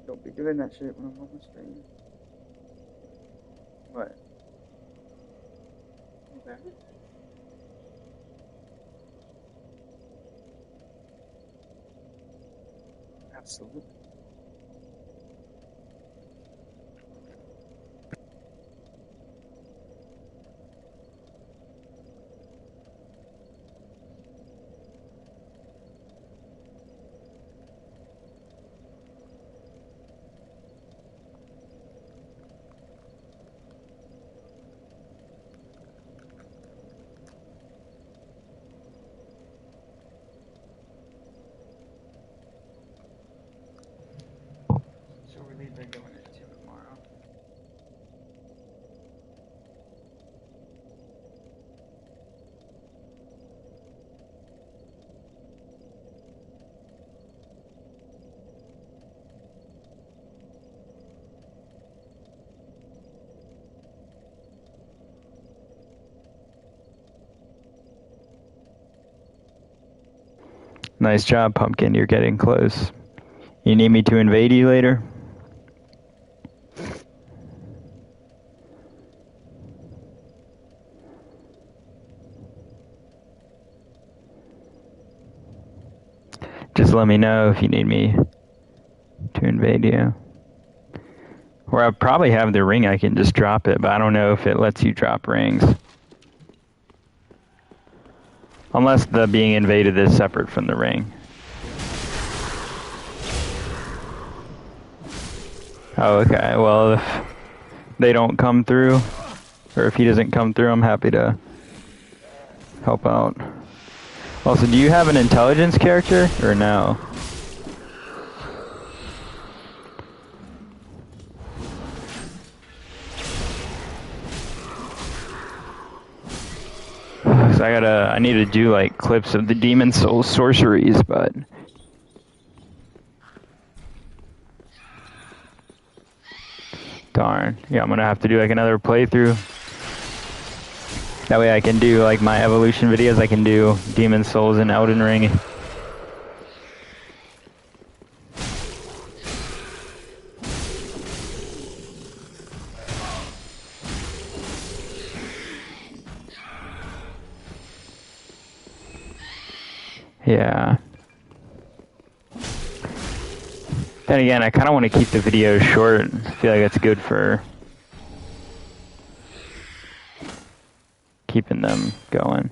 Don't be doing that shit when I'm on the stream. What? Okay. Absolutely. So we're leaving going to the gym tomorrow. Nice job, Pumpkin. You're getting close. You need me to invade you later? Just let me know if you need me to invade you. Or I probably have the ring, I can just drop it, but I don't know if it lets you drop rings. Unless the being invaded is separate from the ring. Oh, okay. Well, if they don't come through, or if he doesn't come through, I'm happy to help out. Also, do you have an intelligence character, or no? So I need to do like clips of the Demon Soul sorceries, but darn. Yeah, I'm gonna have to do like another playthrough. That way I can do like my evolution videos, I can do Demon Souls and Elden Ring. Yeah. Then again, I kind of want to keep the videos short. I feel like it's good for keeping them going.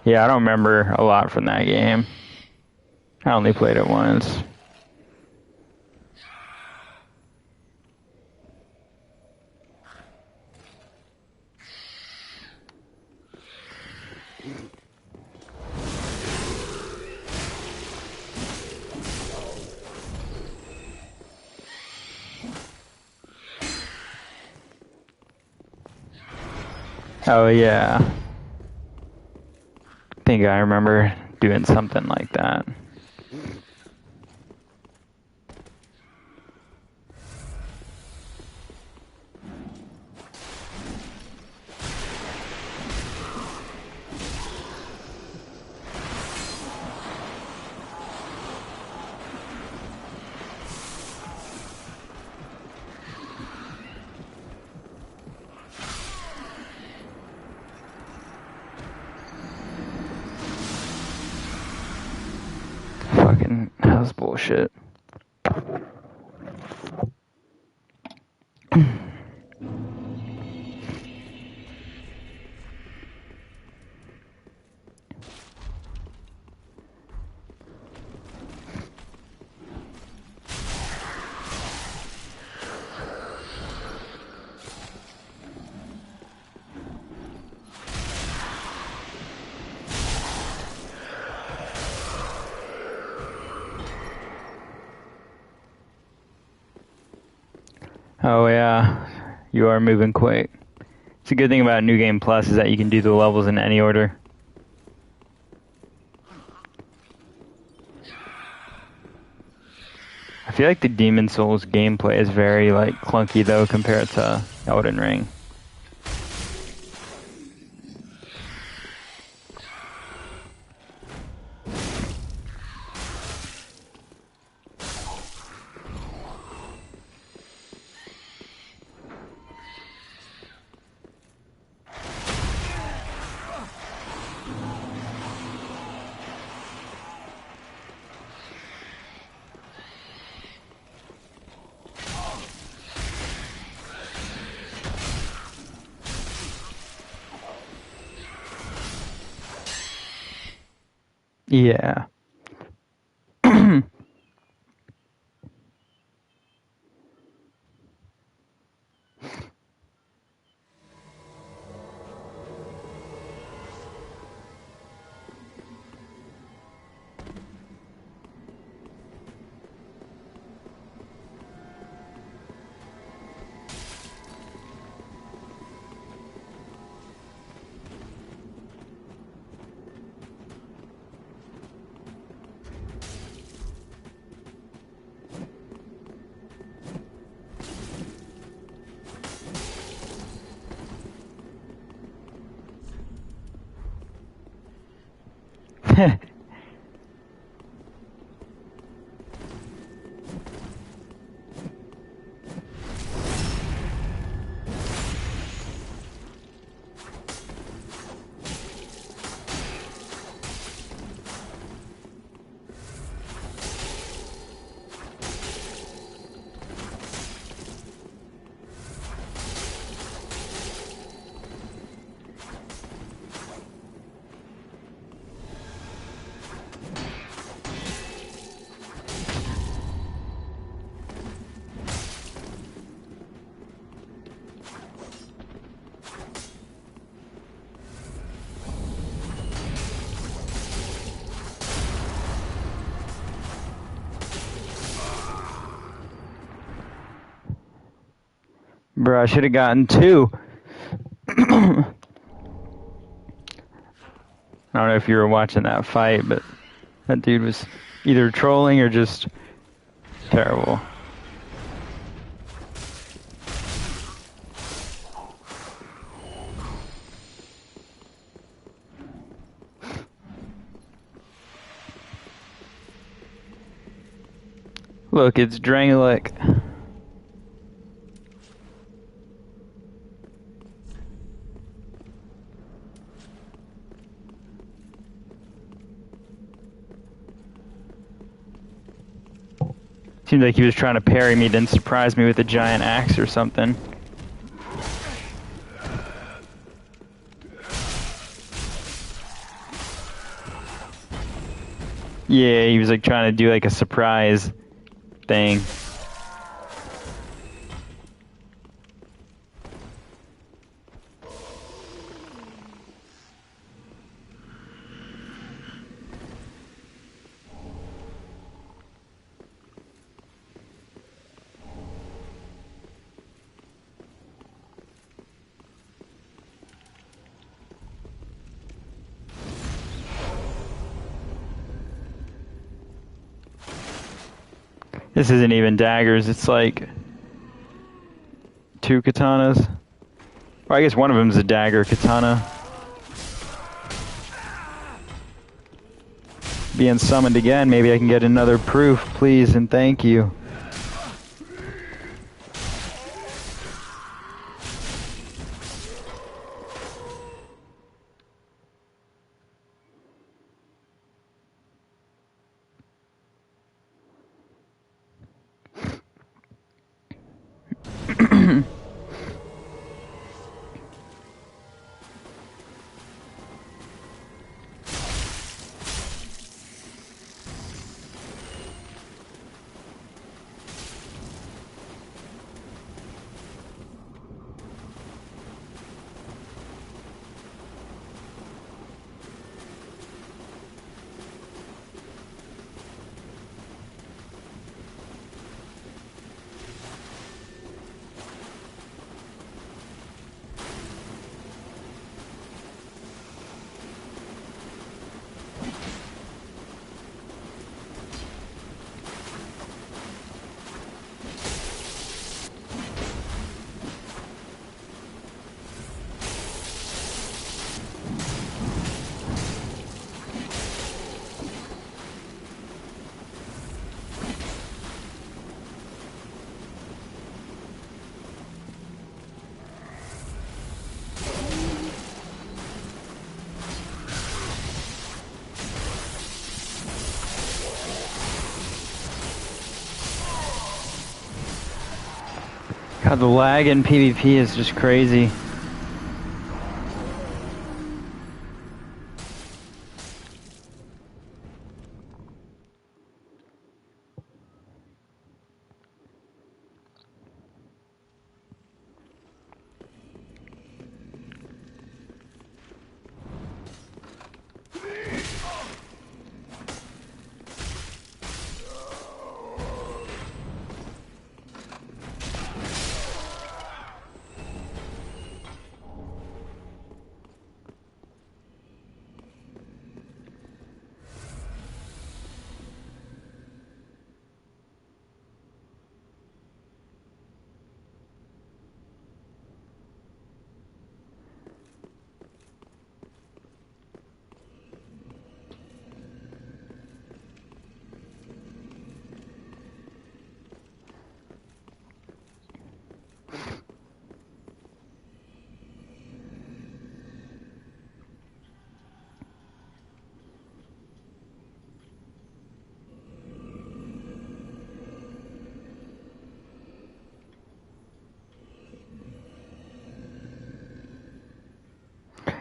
Yeah, I don't remember a lot from that game. I only played it once. Oh, yeah. I think I remember doing something like that. Fucking, that was bullshit. Oh yeah, you are moving quick. It's a good thing about New Game Plus is that you can do the levels in any order. I feel like the Demon Souls gameplay is very like clunky though compared to Elden Ring. Yeah. Bro, I should have gotten 2. I don't know if you were watching that fight, but that dude was either trolling or just terrible. Look, it's Drangleic. Seemed like he was trying to parry me, then surprise me with a giant axe or something. Yeah, he was like trying to do like a surprise thing. This isn't even daggers, it's like 2 katanas. Or I guess one of them's a dagger katana. Being summoned again, maybe I can get another proof, please and thank you. God, the lag in PvP is just crazy.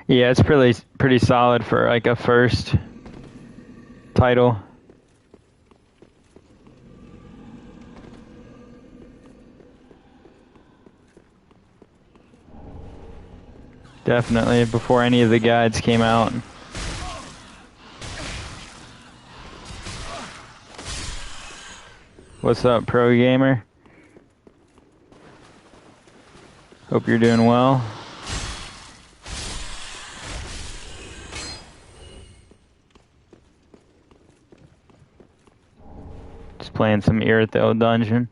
Yeah, it's pretty solid for like a first title. Definitely before any of the guides came out. What's up, pro gamer? Hope you're doing well. Just playing some Irithyll Dungeon.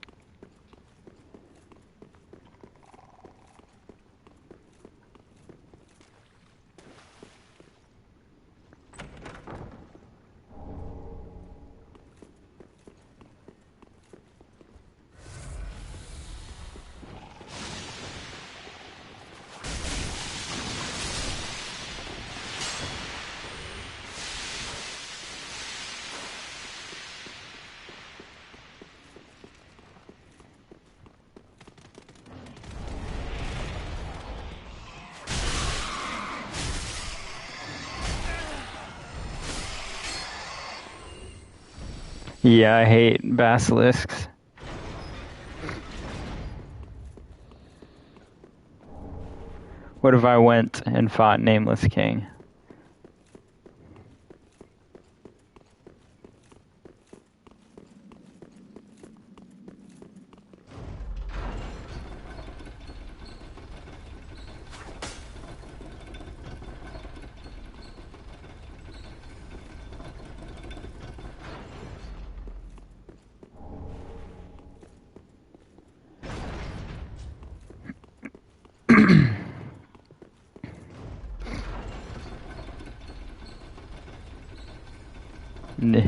Yeah, I hate basilisks. What if I went and fought Nameless King?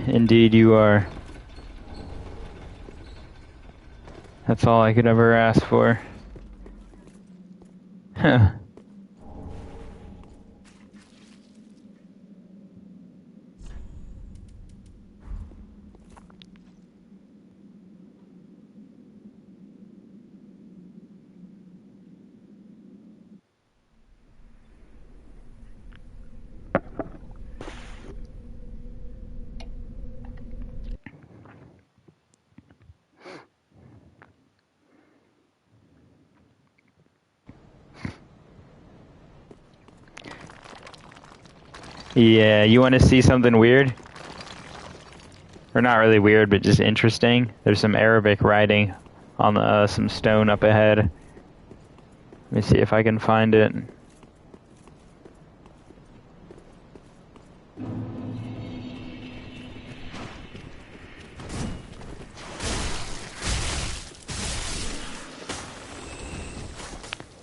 Indeed you are. That's all I could ever ask for. Huh. Yeah, you want to see something weird? Or not really weird, but just interesting. There's some Arabic writing on some stone up ahead. Let me see if I can find it.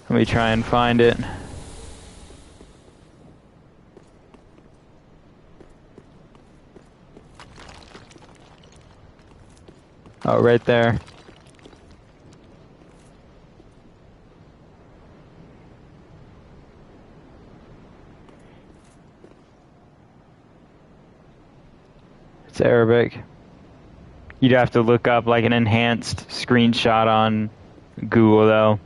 Let me try and find it. Oh, right there. It's Arabic. You'd have to look up like an enhanced screenshot on Google, though.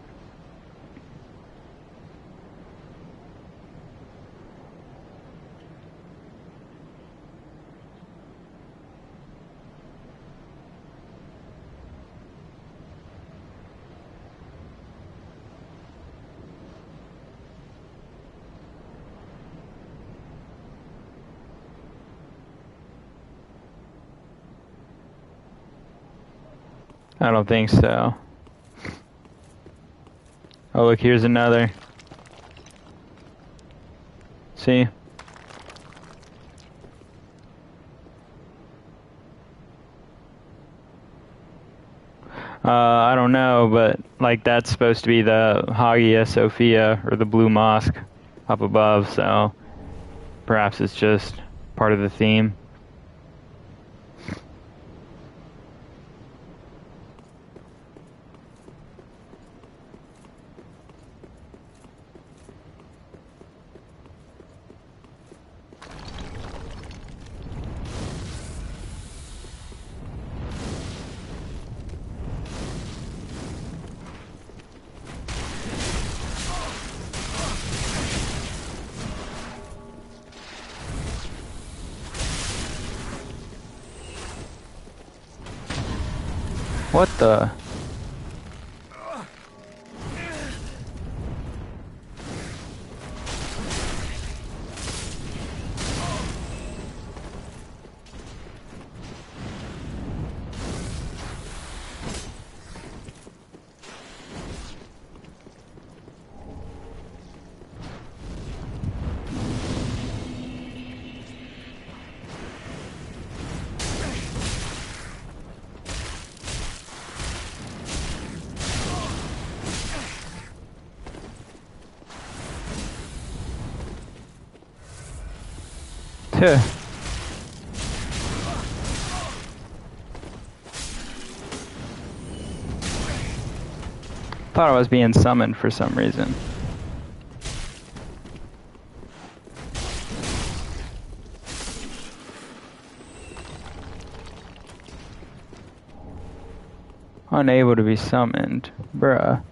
I don't think so. Oh, look, here's another. See? I don't know, but like that's supposed to be the Hagia Sophia or the Blue Mosque up above, so perhaps it's just part of the theme. What the? Tuh. Thought I was being summoned for some reason. Unable to be summoned. Bruh.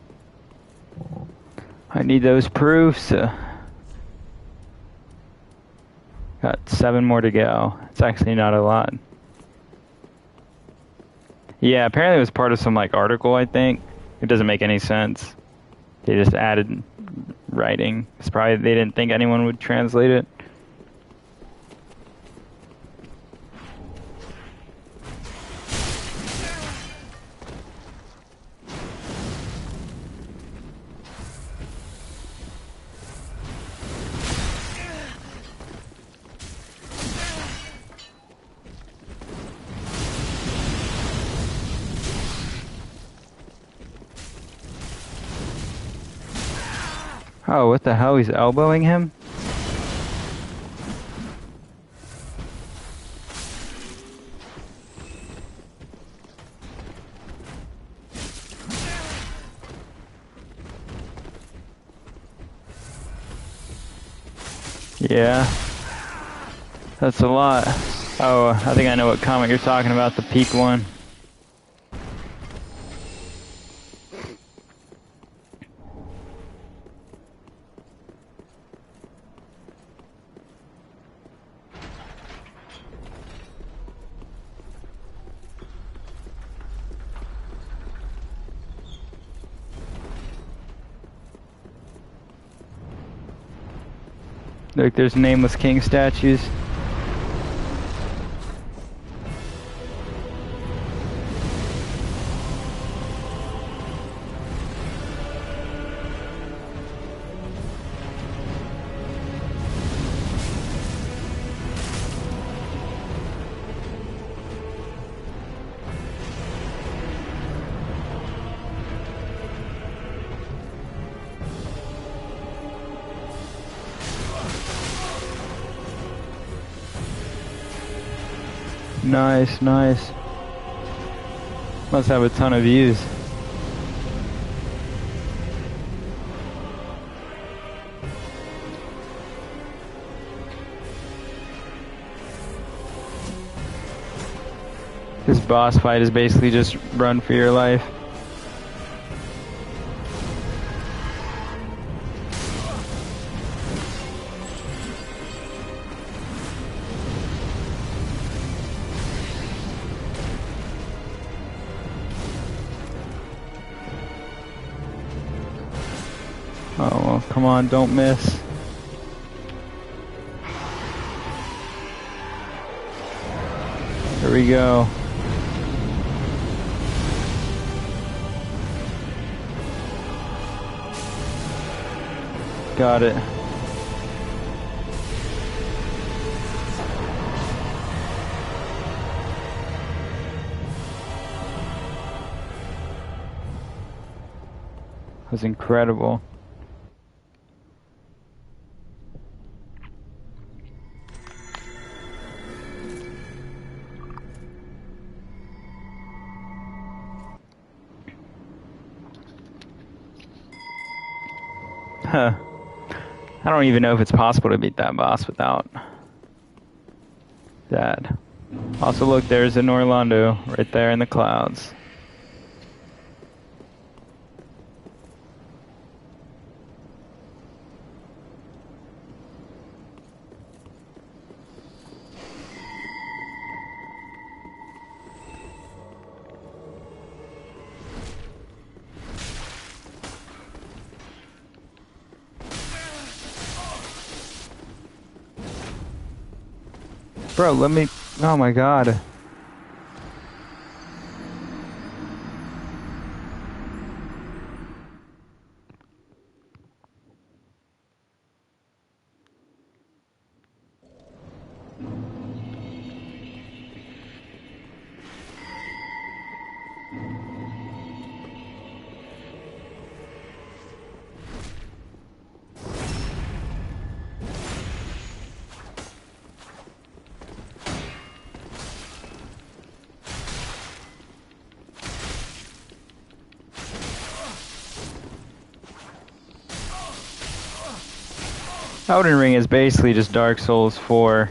I need those proofs. Got 7 more to go. It's actually not a lot. Yeah, apparently it was part of some like article, I think. It doesn't make any sense. They just added writing. It's probably they didn't think anyone would translate it. Oh, what the hell? He's elbowing him? Yeah. That's a lot. Oh, I think I know what comic you're talking about, the peak one. Look, there's Nameless King statues. Nice, nice. Must have a ton of views. This boss fight is basically just run for your life. Oh, well, come on, don't miss. Here we go. Got it. That was incredible. Huh. I don't even know if it's possible to beat that boss without that. Also, look, there's an Orlando right there in the clouds. Bro, let me... Oh my god. Elden Ring is basically just Dark Souls 4.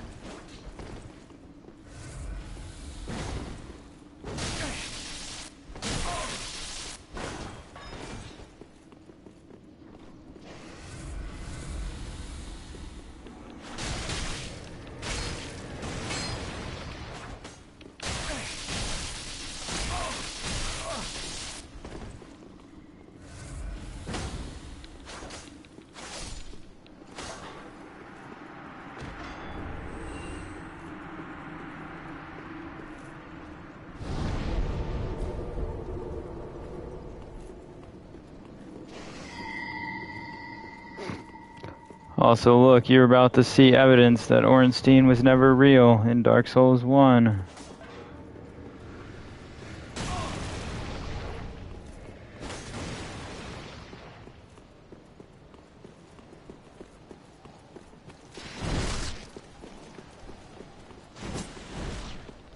Also, look, you're about to see evidence that Ornstein was never real in Dark Souls 1.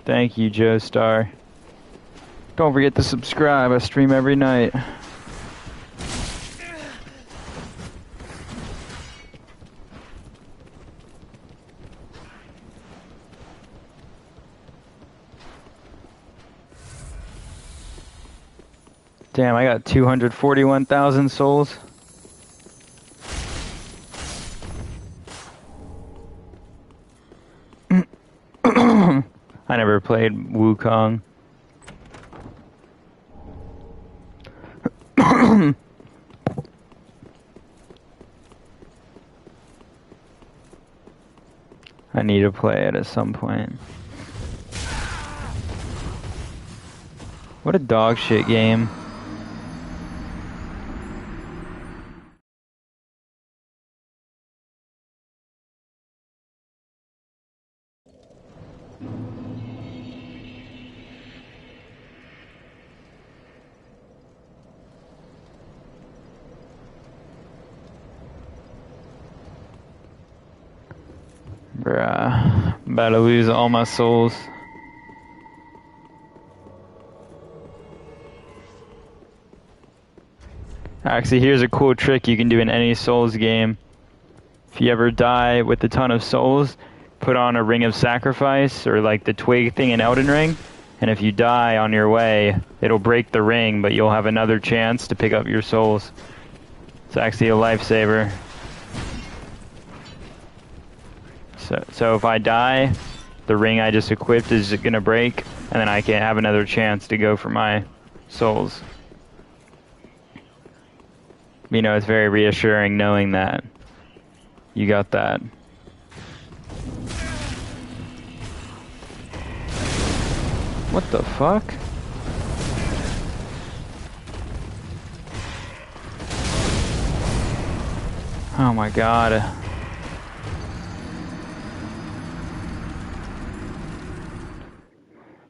Thank you, Joestar. Don't forget to subscribe. I stream every night. Damn, I got 241,000 souls. I never played Wukong. I need to play it at some point. What a dog shit game. Bruh, I'm about to lose all my souls. Actually, here's a cool trick you can do in any Souls game. If you ever die with a ton of souls, put on a Ring of Sacrifice, or like the twig thing in Elden Ring, and if you die on your way, it'll break the ring, but you'll have another chance to pick up your souls. It's actually a lifesaver. So if I die, the ring I just equipped is gonna break, and then I can have another chance to go for my souls. You know, it's very reassuring knowing that you got that. What the fuck? Oh my god.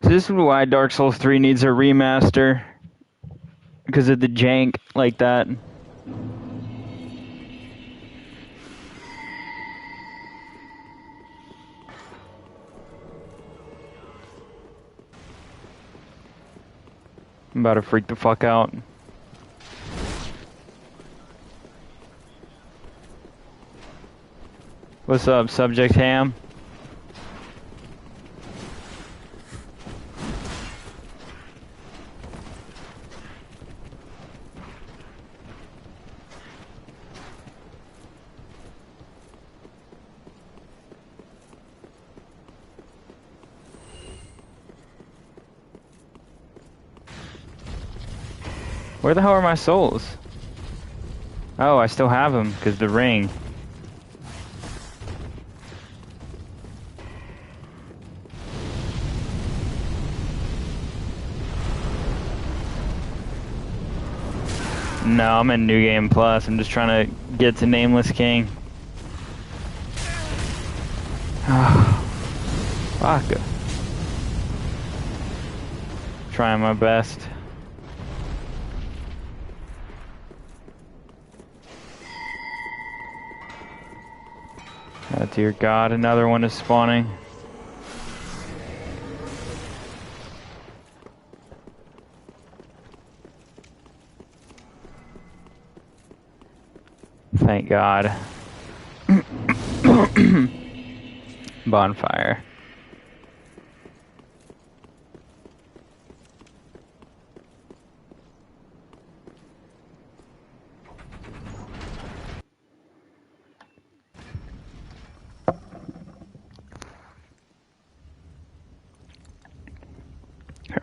So this is why Dark Souls 3 needs a remaster. Because of the jank like that. I'm about to freak the fuck out. What's up, Subject Ham? Where the hell are my souls? Oh, I still have them, because the ring. No, I'm in New Game Plus. I'm just trying to get to Nameless King. Fuck. Trying my best. Oh dear God, another one is spawning. Thank God. Bonfire.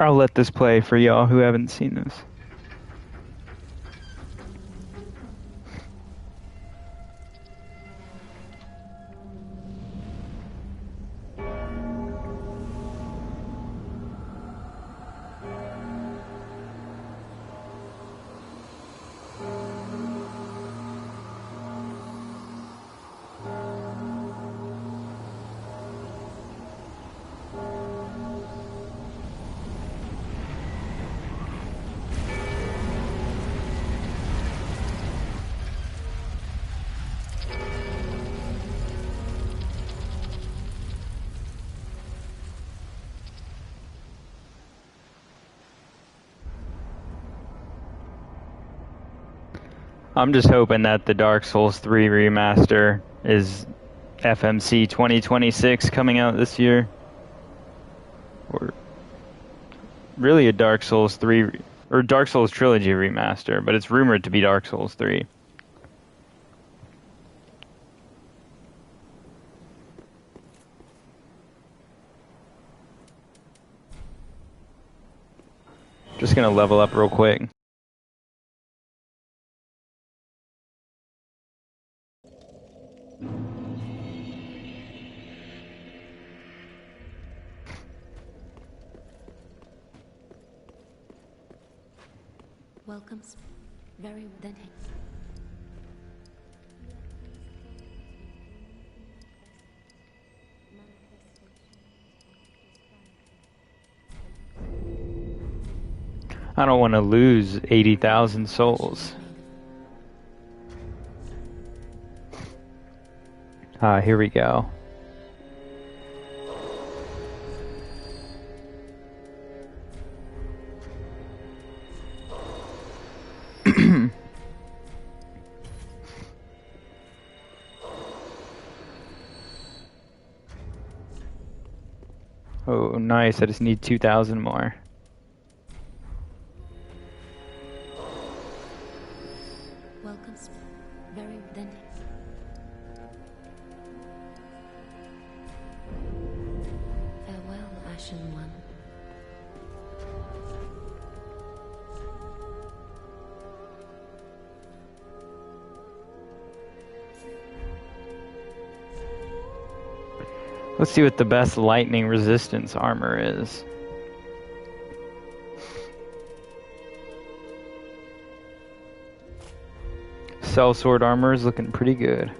I'll let this play for y'all who haven't seen this. I'm just hoping that the Dark Souls 3 remaster is FMC 2026 coming out this year. Or really a Dark Souls 3 or Dark Souls Trilogy remaster, but it's rumored to be Dark Souls 3. Just gonna level up real quick. Welcome. Very then. I don't want to lose 80,000 souls. Here we go. Oh, nice. I just need 2,000 more. Welcome. Very then. Farewell, Ashen One. Let's see what the best lightning resistance armor is. Sellsword armor is looking pretty good.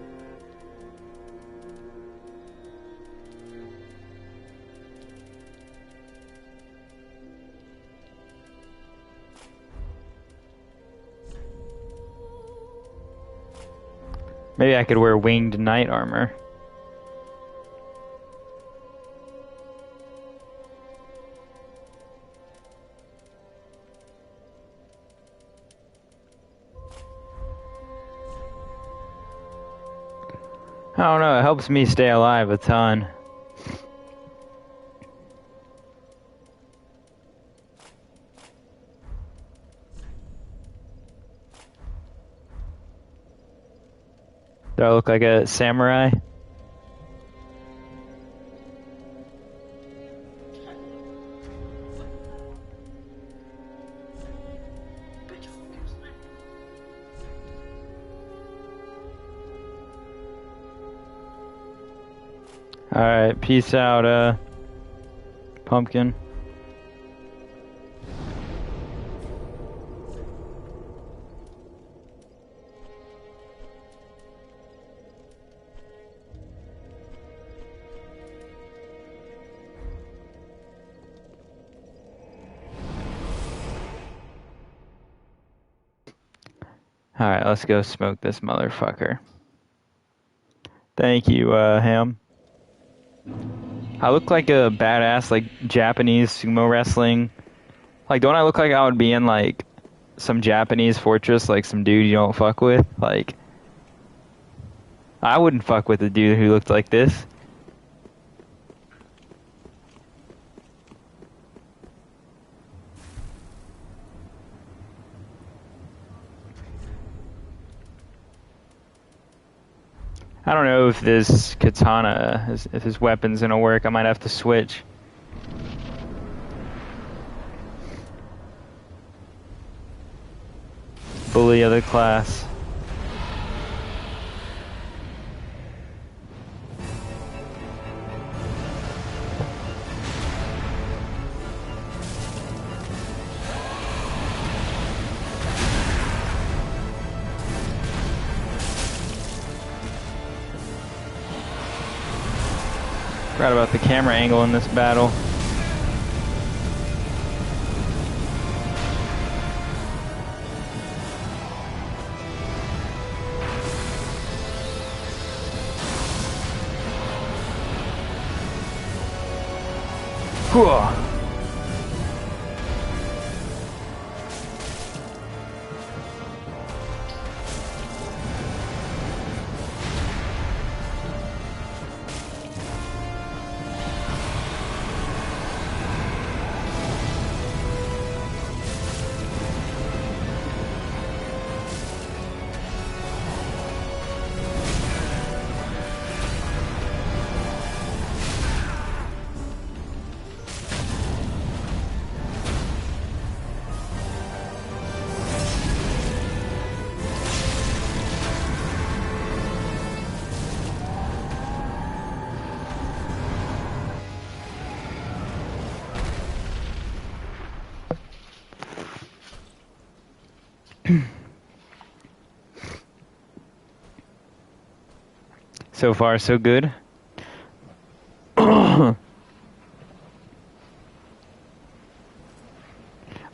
Maybe I could wear winged knight armor. I don't know, it helps me stay alive a ton. Do I look like a samurai? Alright, peace out, pumpkin. Alright, let's go smoke this motherfucker. Thank you, Ham. I look like a badass, like, Japanese sumo wrestling. Like, don't I look like I would be in, like, some Japanese fortress, like some dude you don't fuck with? Like, I wouldn't fuck with a dude who looked like this. I don't know if this katana, if his weapon's gonna work. I might have to switch. Bully of the class. Forgot about the camera angle in this battle. Whoa. So far, so good. A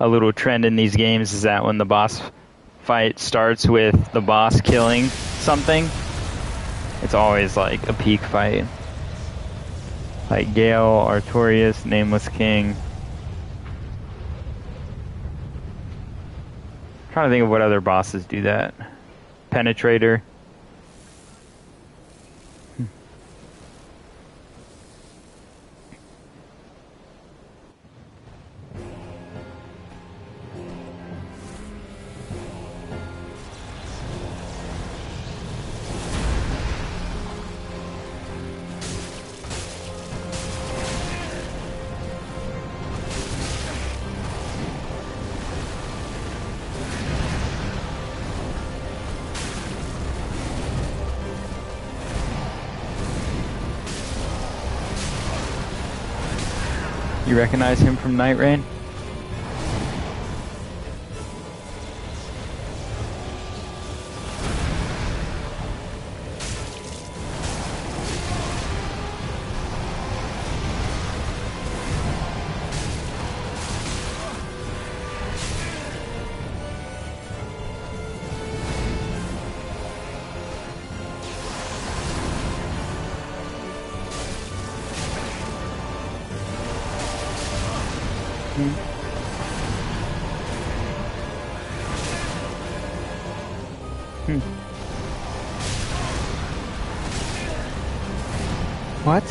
little trend in these games is that when the boss fight starts with the boss killing something, it's always like a peak fight. Like Gale, Artorias, Nameless King. Trying to think of what other bosses do that. Penetrator. You recognize him from Night Rain? What?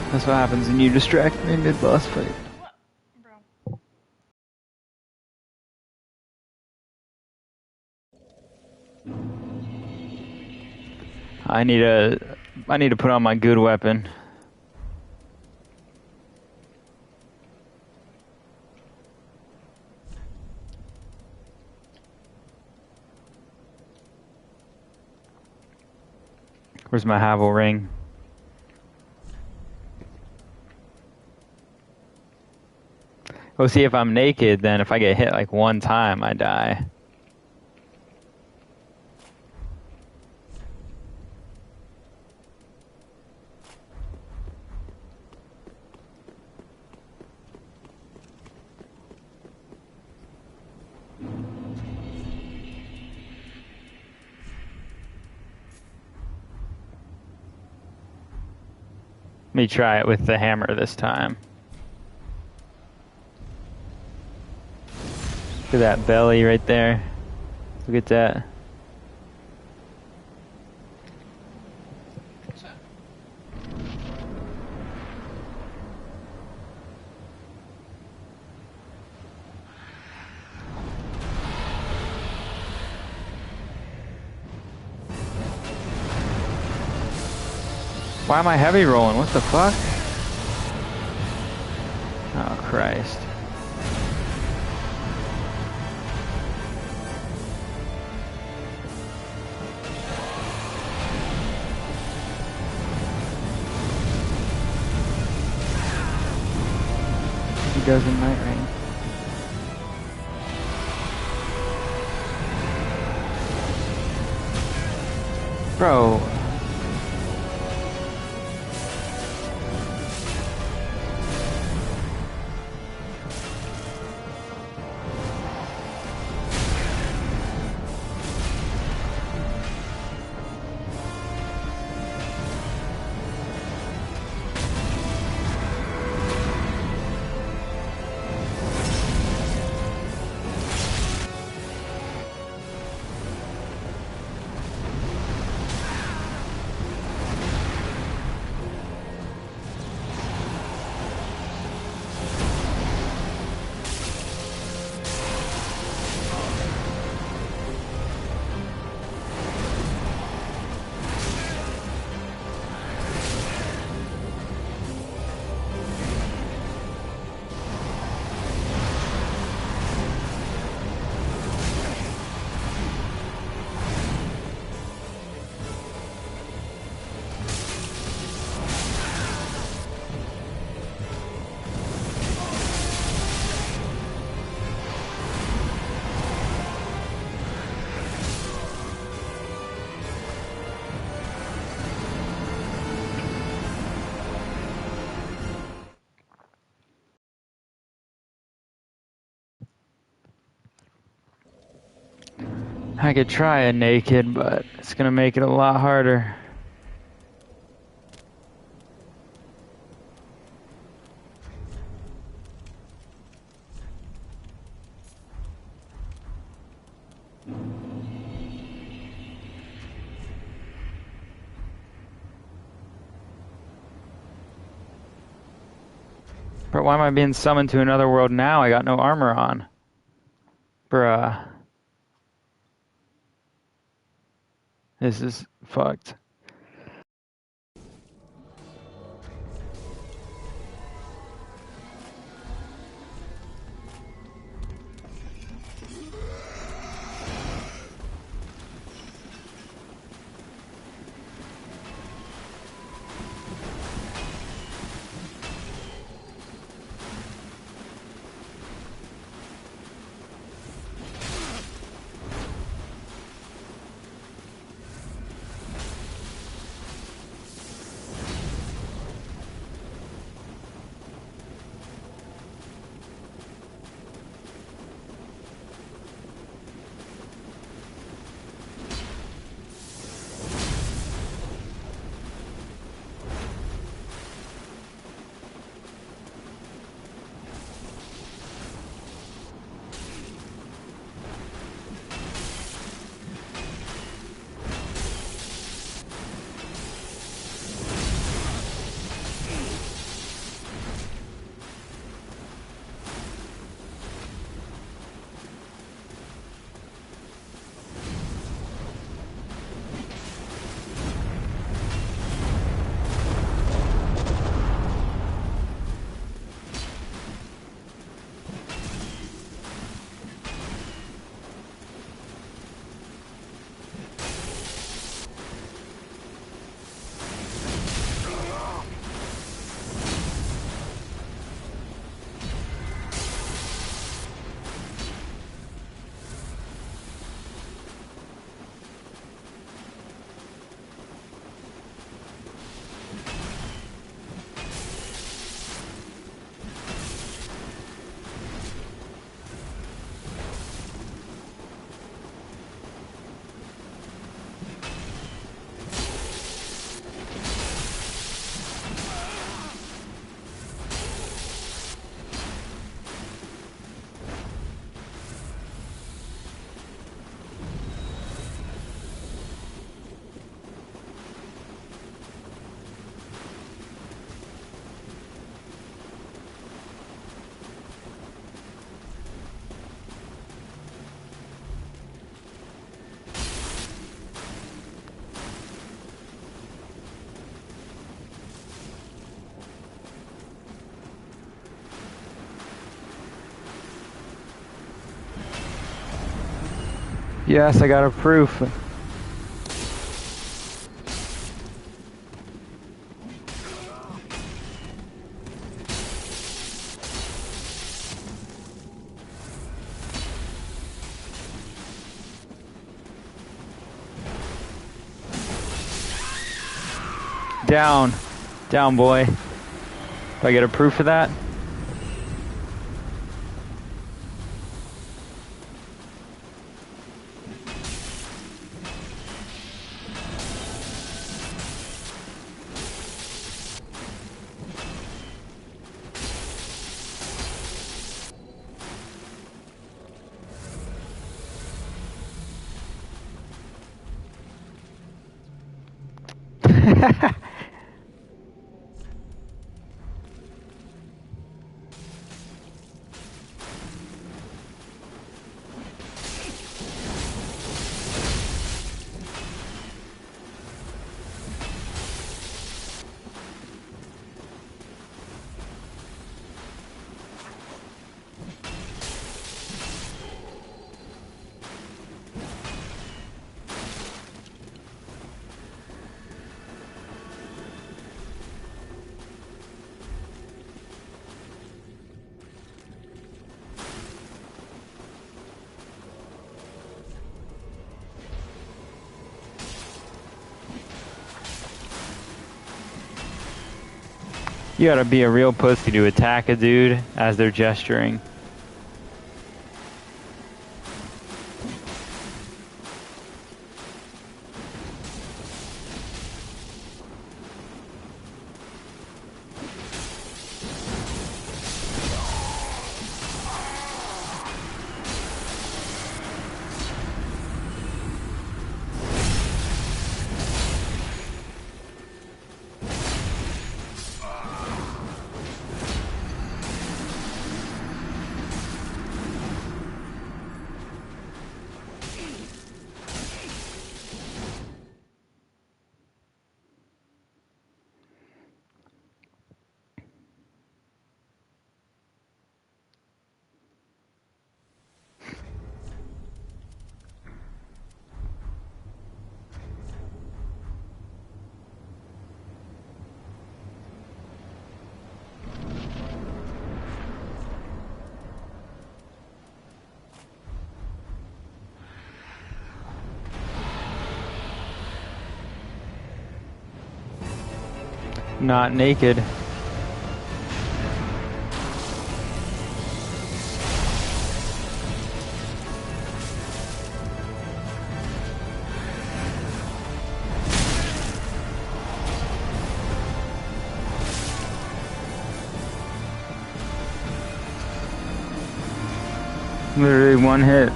That's what happens when you distract me mid-boss fight. Bro. I need to put on my good weapon. Where's my Havel ring? Well, see, if I'm naked, then if I get hit like one time, I die. Let me try it with the hammer this time. Look at that belly right there. Look at that. Why am I heavy rolling? What the fuck? Oh, Christ. He does in Night Rain. Bro. I could try it naked, but it's gonna make it a lot harder. But why am I being summoned to another world now? I got no armor on. Bruh. This is fucked. Yes, I got a proof. Down. Down, boy. Do I get a proof of that? You gotta be a real pussy to attack a dude as they're gesturing. Not naked. Literally one hit.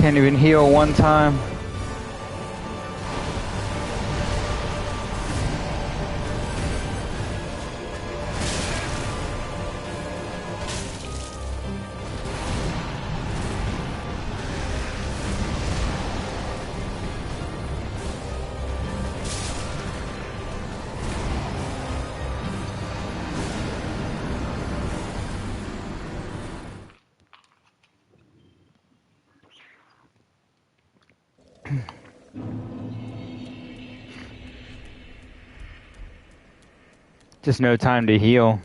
Can't even heal one time. Just no time to heal.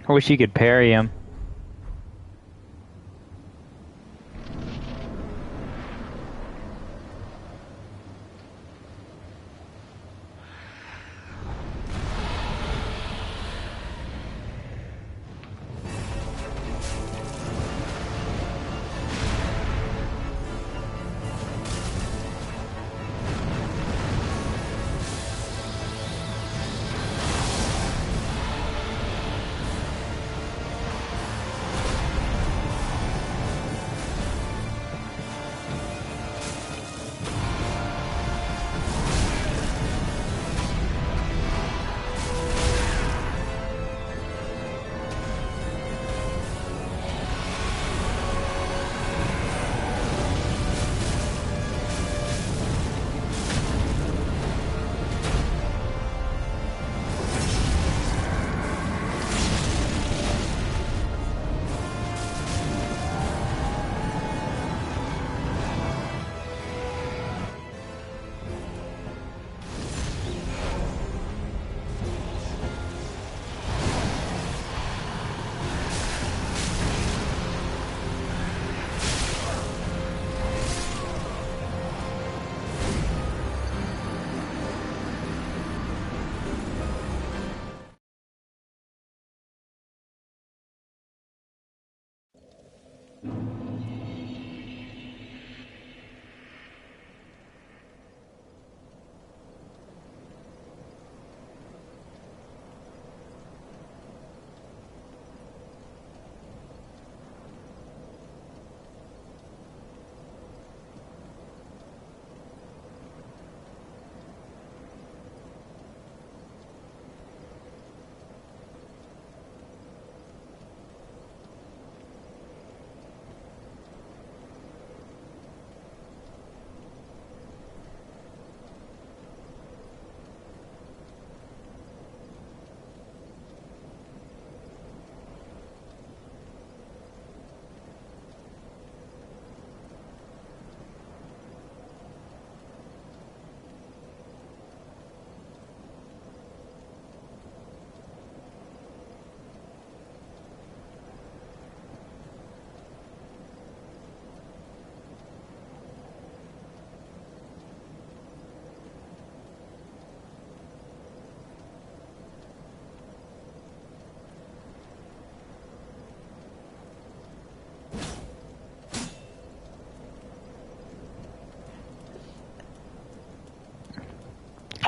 I wish you could parry him.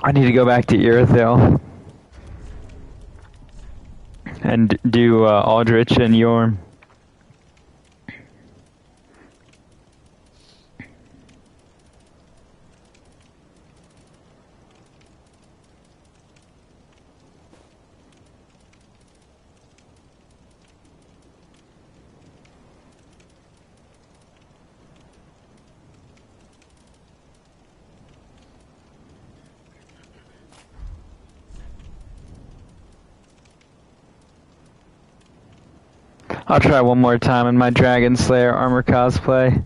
I need to go back to Irithyll and do Aldrich and Yorm. I'll try one more time in my Dragon Slayer armor cosplay.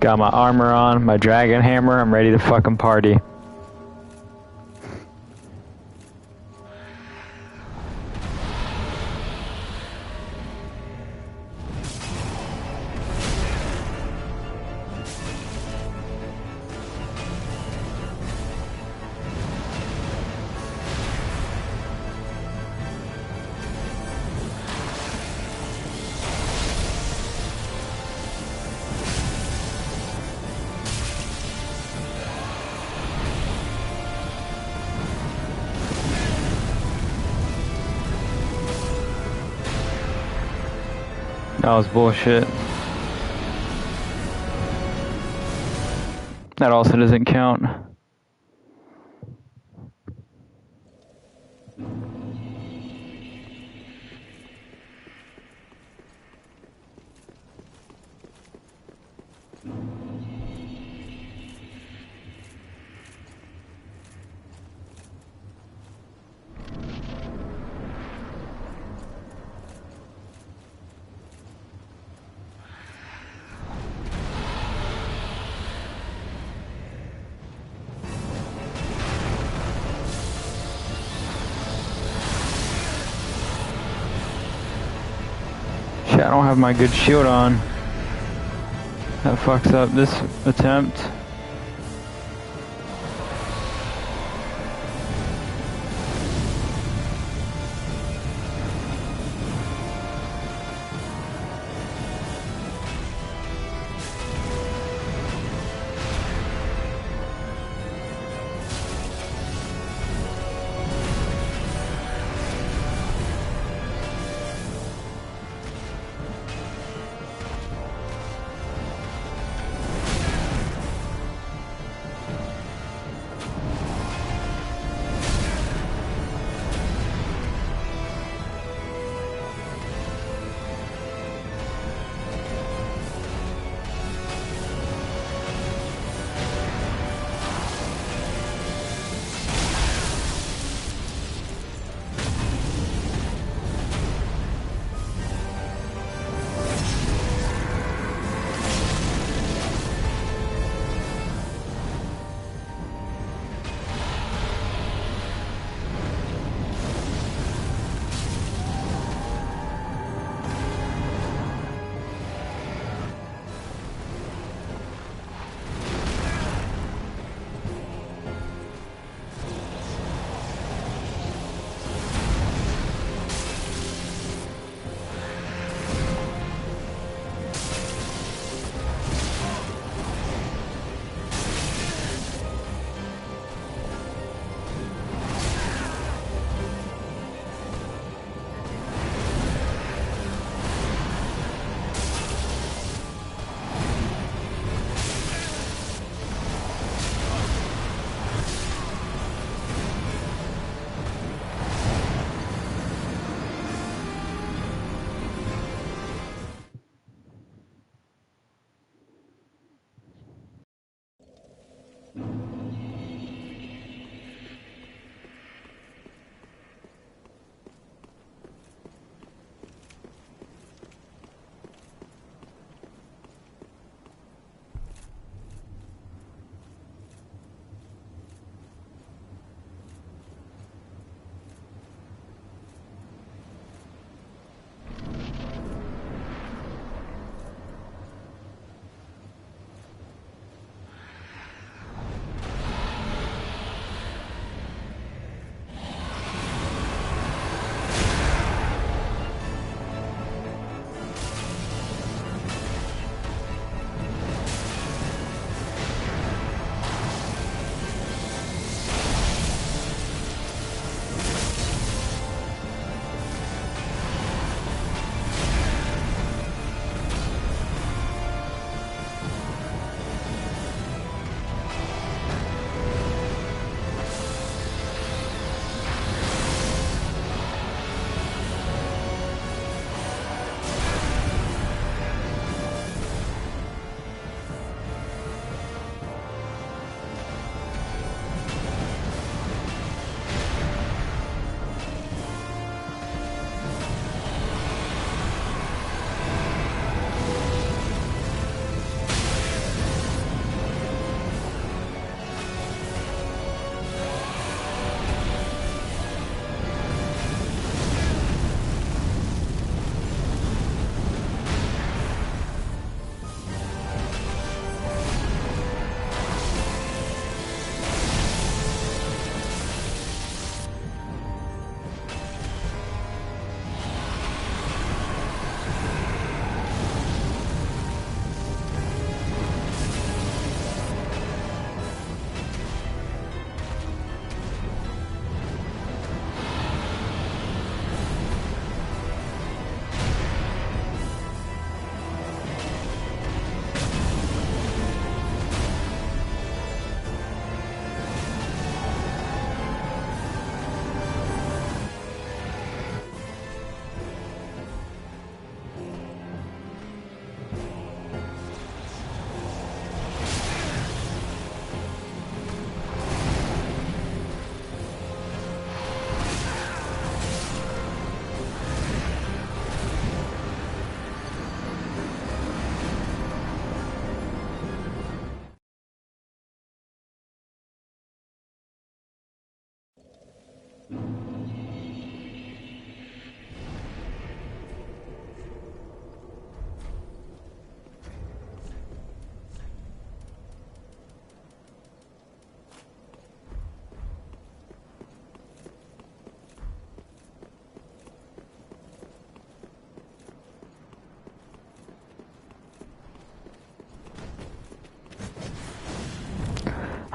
Got my armor on, my dragon hammer, I'm ready to fucking party. That was bullshit. That also doesn't count. Shit, I don't have my good shield on. That fucks up this attempt.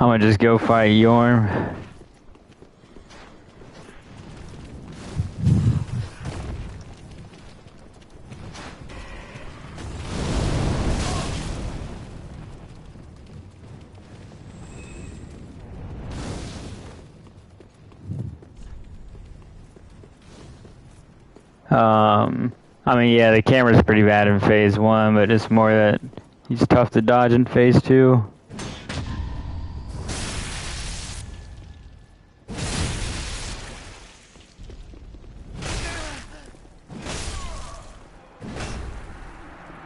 I'm gonna just go fight Yorm. I mean, yeah, the camera's pretty bad in phase 1, but it's more that he's tough to dodge in phase 2.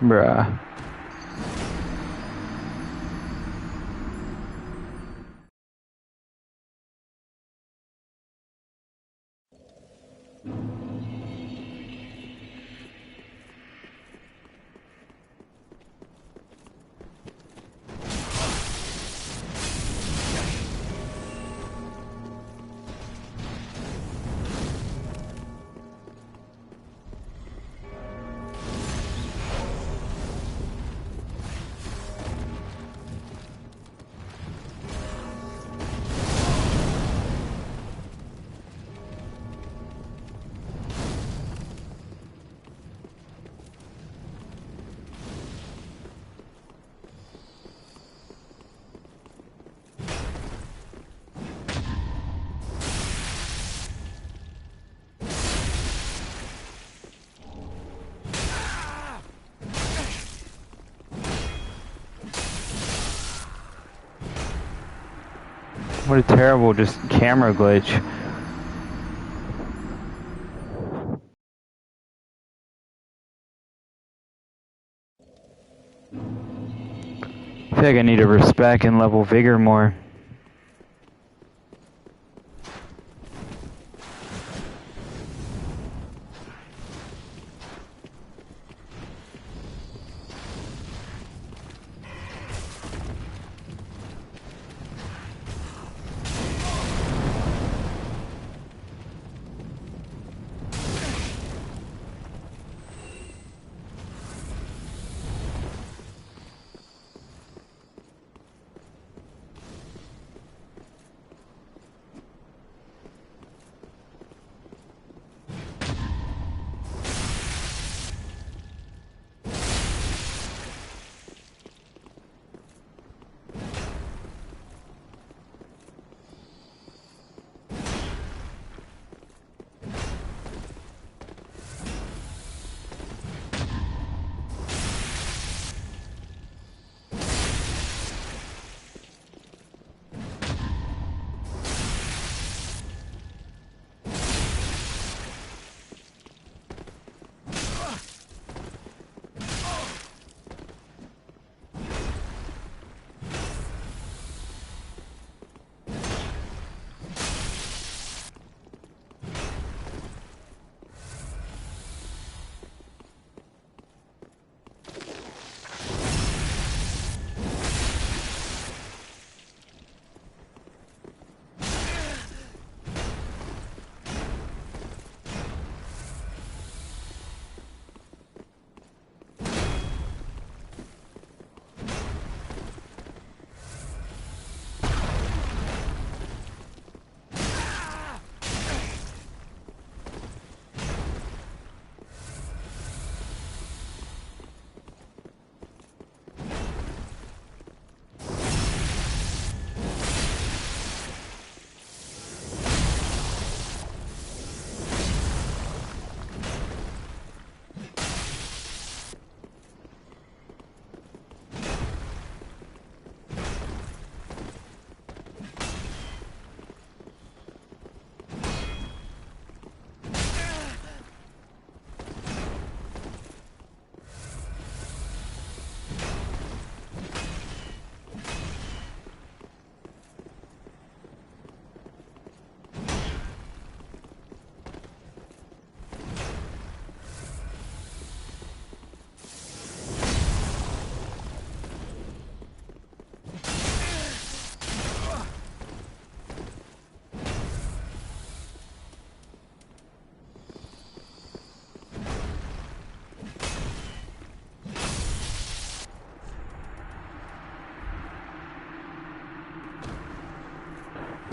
Bruh. What a terrible just camera glitch. I feel like I need to respec and level Vigor more.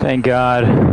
Thank God.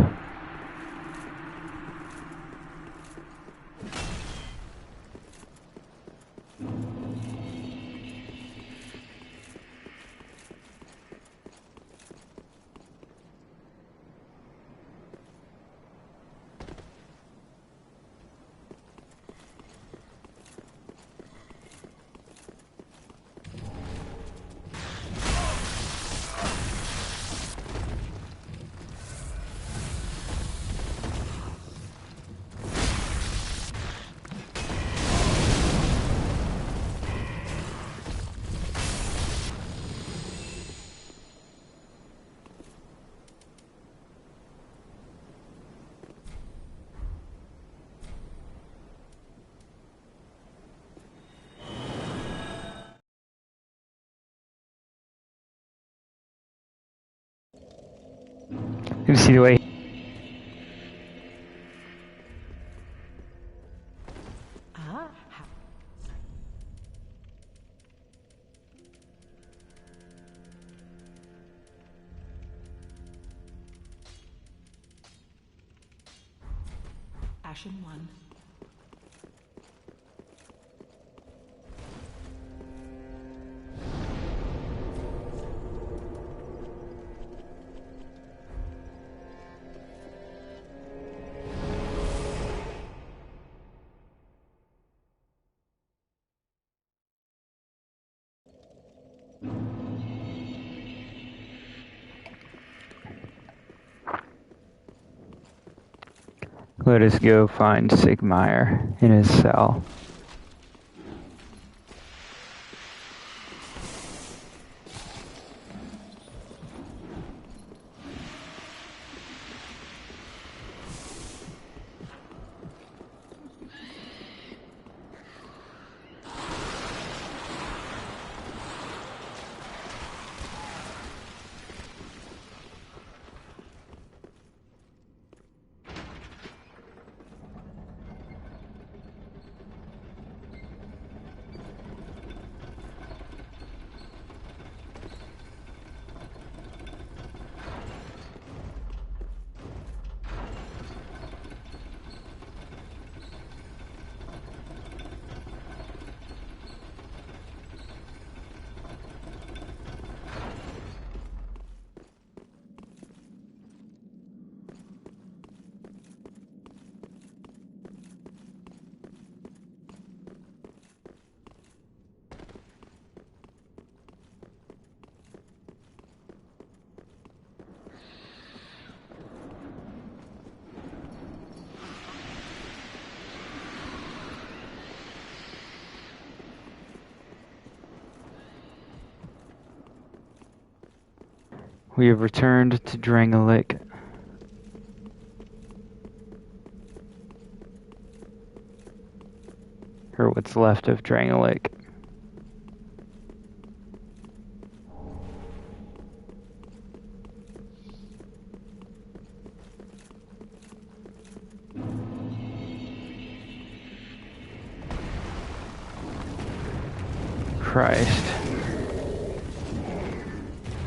You see the way. Ashen One. Let us go find Sigmire in his cell. We have returned to Drangleic. Or what's left of Drangleic. Christ.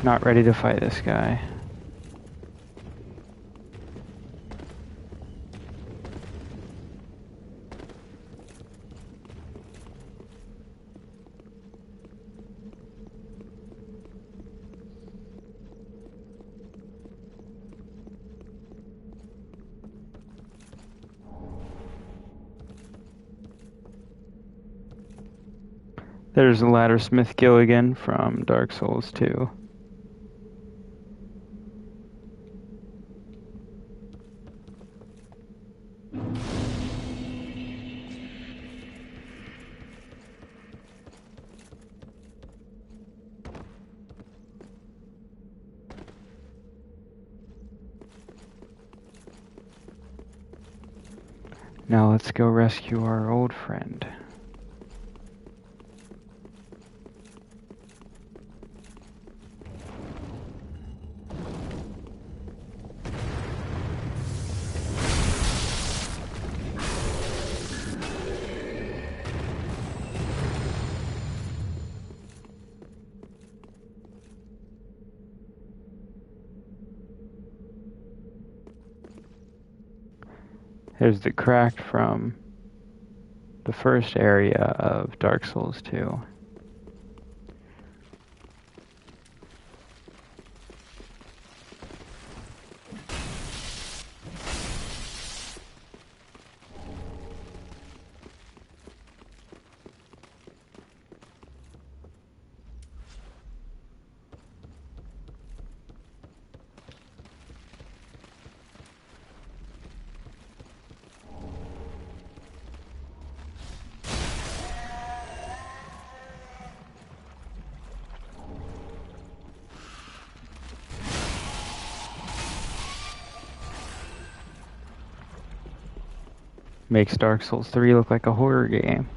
Not ready to fight this guy. There's Laddersmith Gilligan from Dark Souls 2. Now let's go rescue our old friend. There's the cracked from the first area of Dark Souls 2. Makes Dark Souls 3 look like a horror game.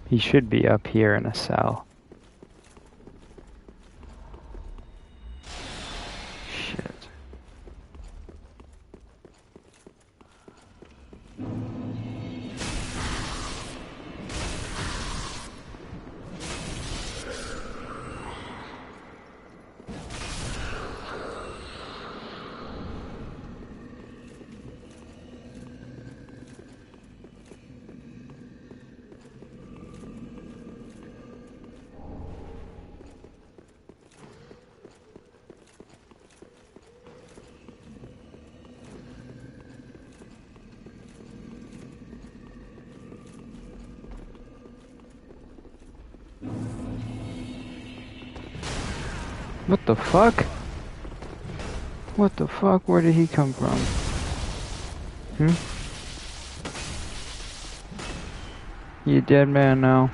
He should be up here in a cell. Shit. What the fuck? What the fuck? Where did he come from? You dead man now?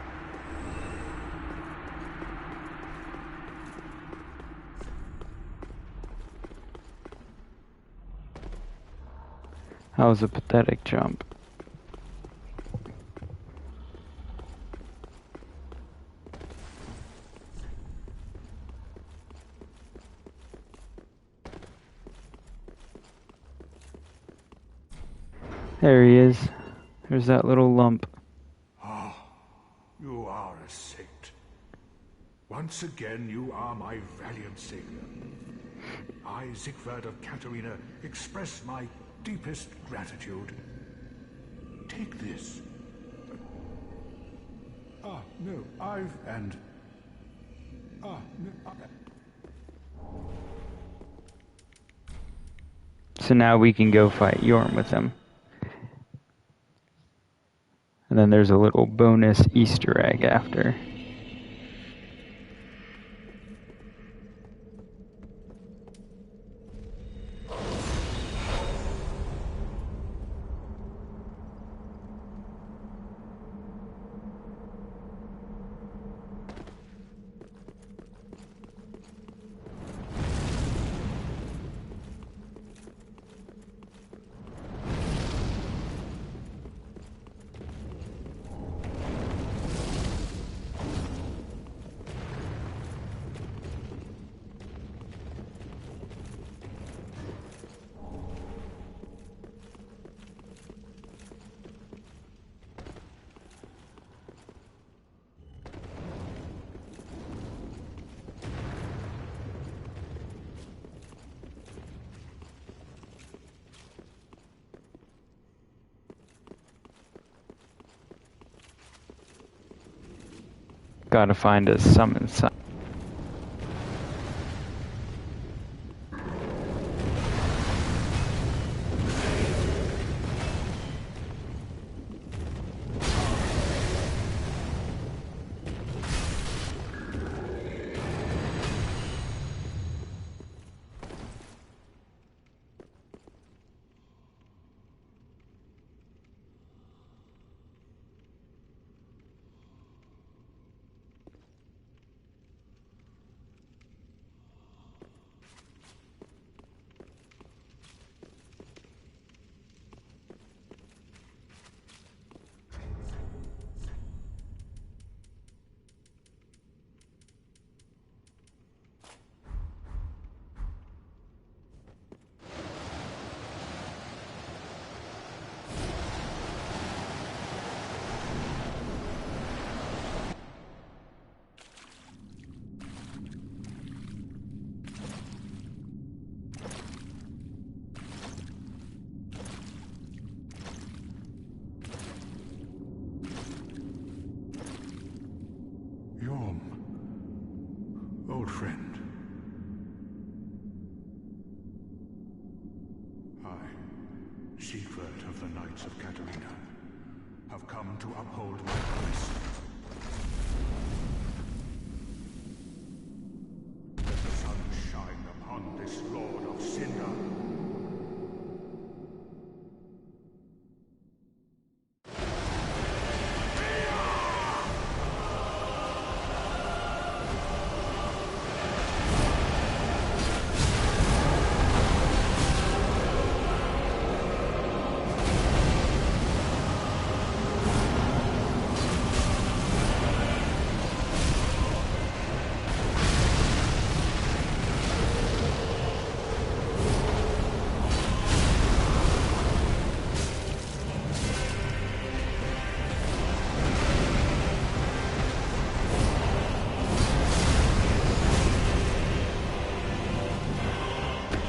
That was a pathetic jump. There he is. There's that little lump. Ah, you are a saint. Once again, you are my valiant savior. I, Siegfried of Katarina, express my deepest gratitude. Take this. No, So now we can go fight Yorm with him. And then there's a little bonus Easter egg after. Gotta find a summon sign. of the Knights of Catarina have come to uphold my promise. Let the sun shine upon this Lord of Cinder.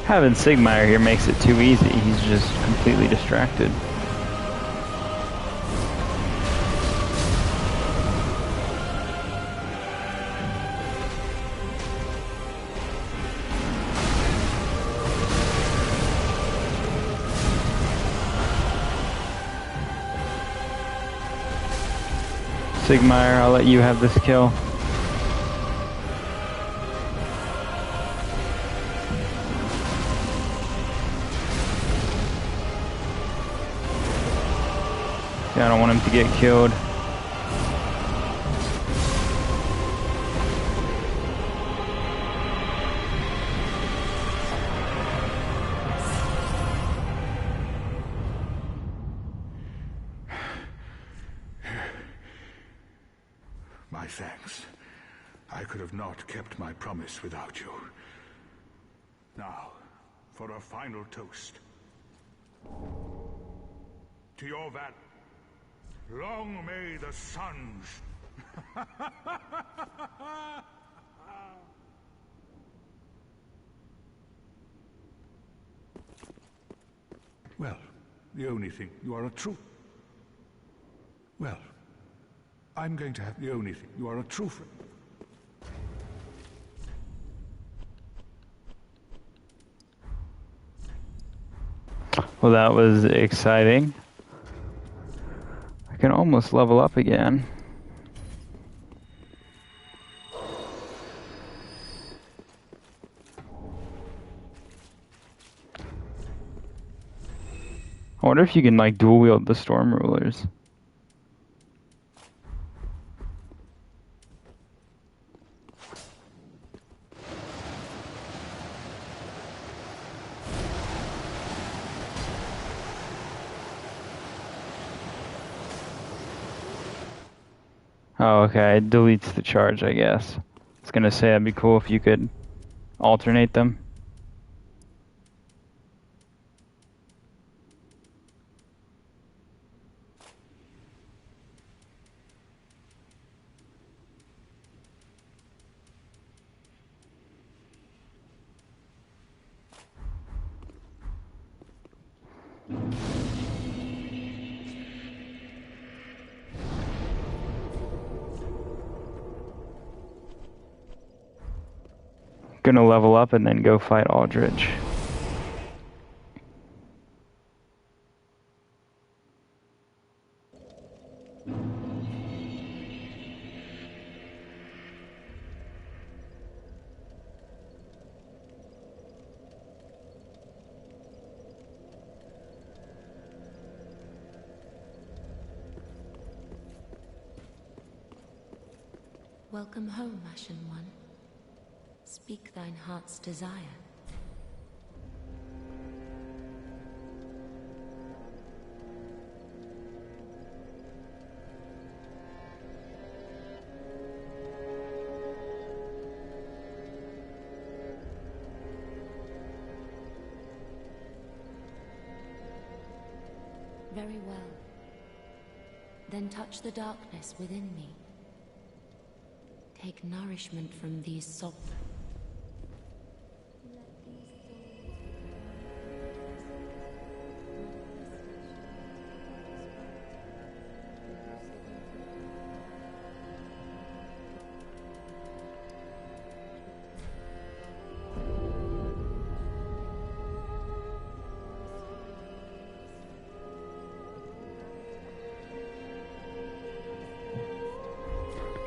Having Sigmire here makes it too easy. He's just completely distracted. Sigmire, I'll let you have this kill. I don't want him to get killed. My thanks. I could have not kept my promise without you. Now, for a final toast. To your val... Long may the suns... Well, the only thing... You are a true... Well, I'm going to have the only thing... You are a true friend. Well, that was exciting. I can almost level up again. I wonder if you can like dual wield the storm rulers. Oh, okay, it deletes the charge, I guess. I was gonna say it'd be cool if you could alternate them. Gonna level up and then go fight Aldrich. Welcome home, Ashen One. Speak thine heart's desire. Very well. Then touch the darkness within me. Take nourishment from these salt.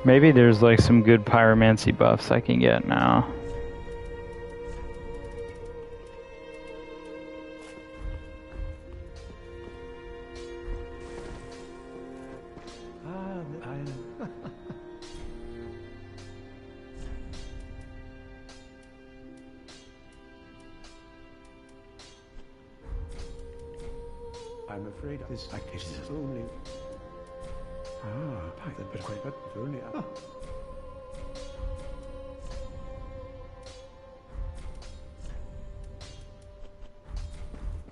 Maybe there's like some good pyromancy buffs I can get now. I'm afraid this is only. But only.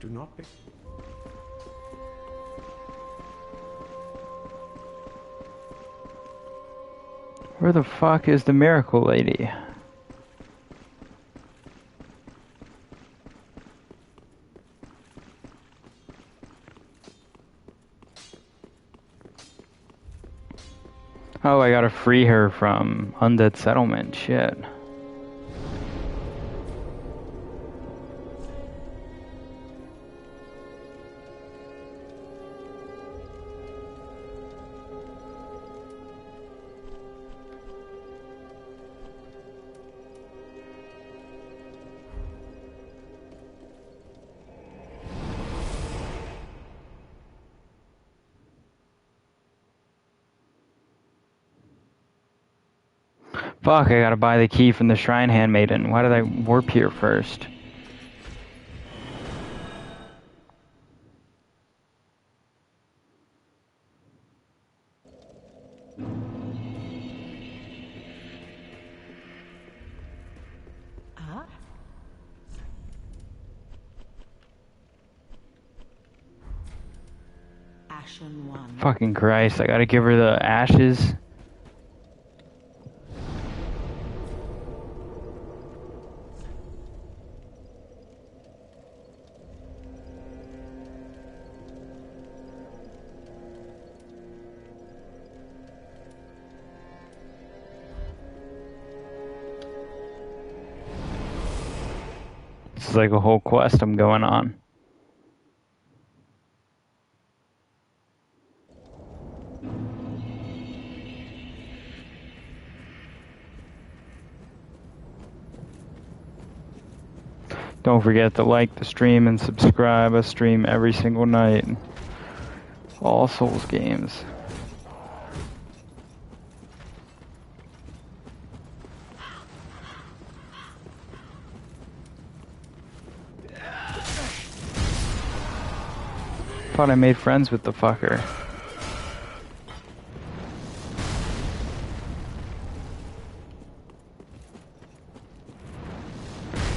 Do not be. Where the fuck is the miracle lady? Oh, I gotta free her from Undead Settlement. Shit. Fuck, I gotta buy the key from the Shrine Handmaiden. Why did I warp here first? Ashen one. Fucking Christ, I gotta give her the ashes. This is like a whole quest I'm going on. Don't forget to like the stream and subscribe. I stream every single night. All Souls games. Thought I made friends with the fucker.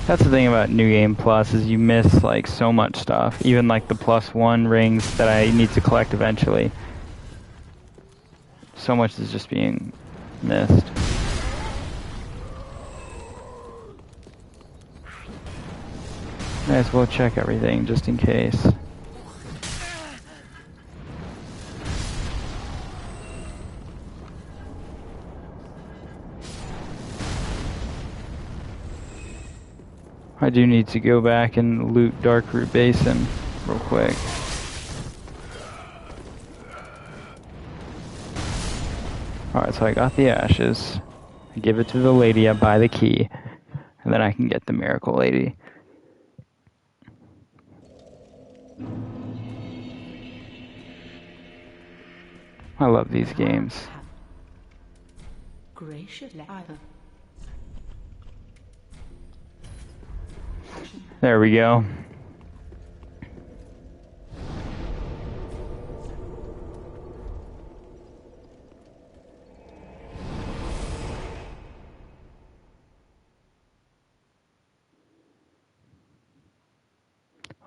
That's the thing about New Game Plus is you miss like so much stuff. Even like the +1 rings that I need to collect eventually. So much is just being missed. Might as well check everything just in case. I do need to go back and loot Darkroot Basin real quick. Alright, so I got the ashes. I give it to the lady, I buy the key. And then I can get the Miracle Lady. I love these games. Gracious. There we go.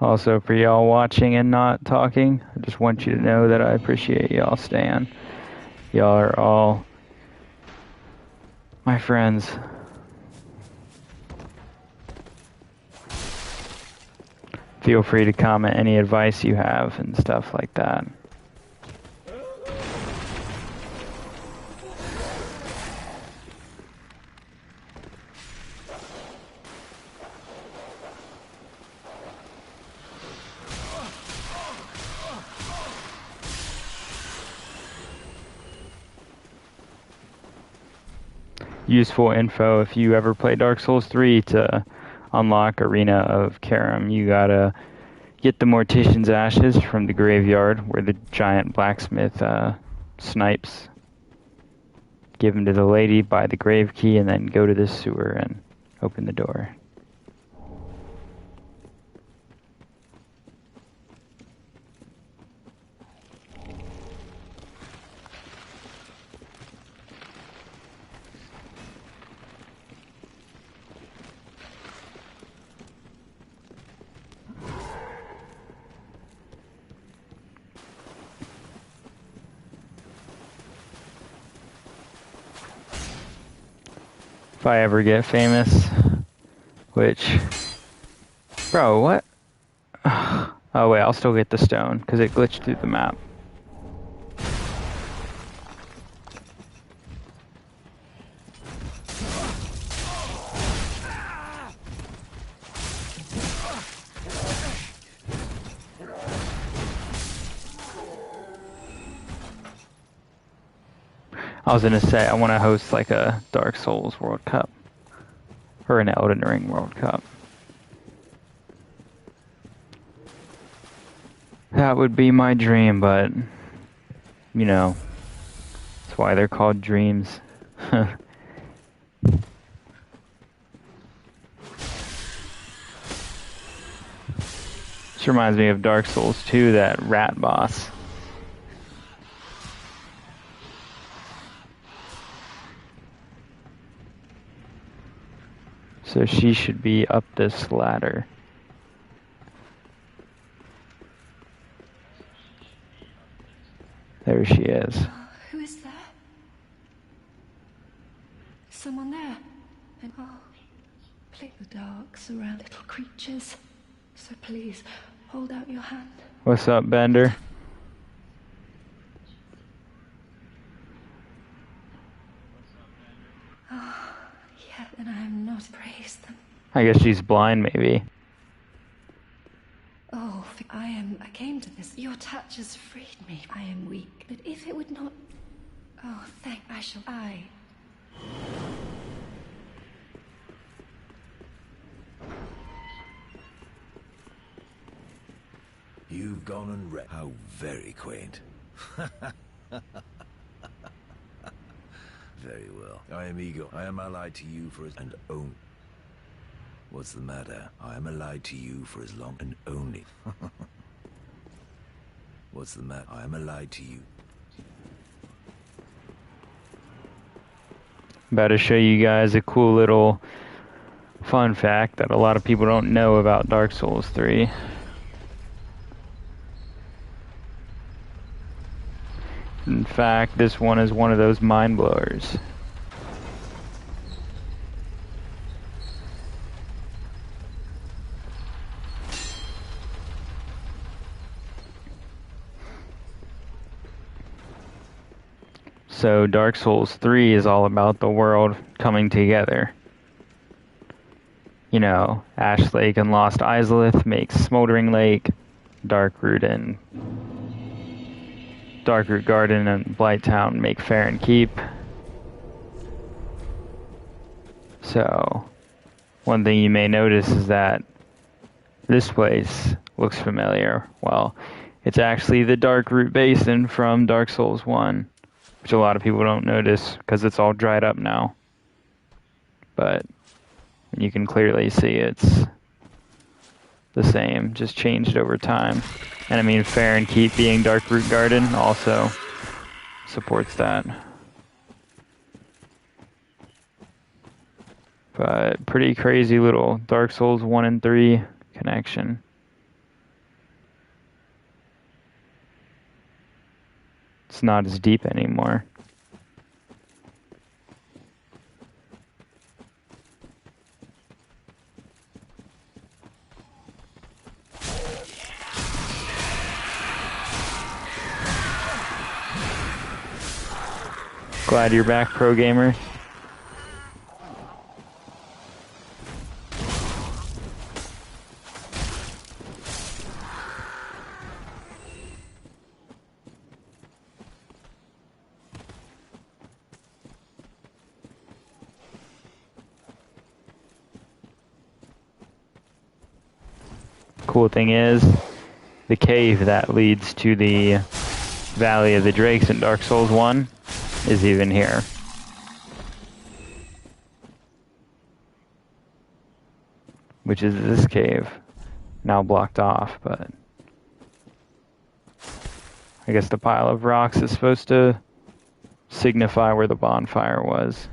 Also, for y'all watching and not talking, I just want you to know that I appreciate y'all staying. Y'all are all my friends. Feel free to comment any advice you have and stuff like that. useful info if you ever play Dark Souls 3 to unlock Arena of Karam. You gotta get the Mortician's Ashes from the graveyard where the giant blacksmith snipes. Give them to the lady, buy the grave key, and then go to the sewer and open the door. If I ever get famous, which, bro, what? Oh wait, I'll still get the stone because it glitched through the map. I was gonna say, I want to host like a Dark Souls World Cup. Or an Elden Ring World Cup. That would be my dream, but, you know, that's why they're called dreams. This reminds me of Dark Souls 2, that rat boss. So she should be up this ladder. There she is. Who is there? Someone there. And please, the dark surround little creatures. So please, hold out your hand. What's up, Bender? Yet, and I have not praised them. I guess she's blind, maybe. Oh, I came to this. Your touch has freed me. I am weak. But if it would not... Oh, You've gone and read. How very quaint. Very well. I am Ego. I am allied to you for as... and own. What's the matter? I am allied to you for as long and only. What's the matter? I am allied to you. About to show you guys a cool little fun fact that a lot of people don't know about Dark Souls 3. In fact, this one is one of those mind blowers. So Dark Souls 3 is all about the world coming together. You know, Ash Lake and Lost Izalith makes Smoldering Lake, Darkroot Garden and Blighttown make Farron Keep. So, one thing you may notice is that this place looks familiar. Well, it's actually the Darkroot Basin from Dark Souls 1, which a lot of people don't notice because it's all dried up now. But you can clearly see it's the same, just changed over time. And I mean, Farron Keep being Darkroot Garden also supports that. But pretty crazy little Dark Souls 1 and 3 connection. It's not as deep anymore. Glad you're back, pro gamer. cool thing is, the cave that leads to the Valley of the Drakes in Dark Souls 1 is even here. Which is this cave, now blocked off, but I guess the pile of rocks is supposed to signify where the bonfire was.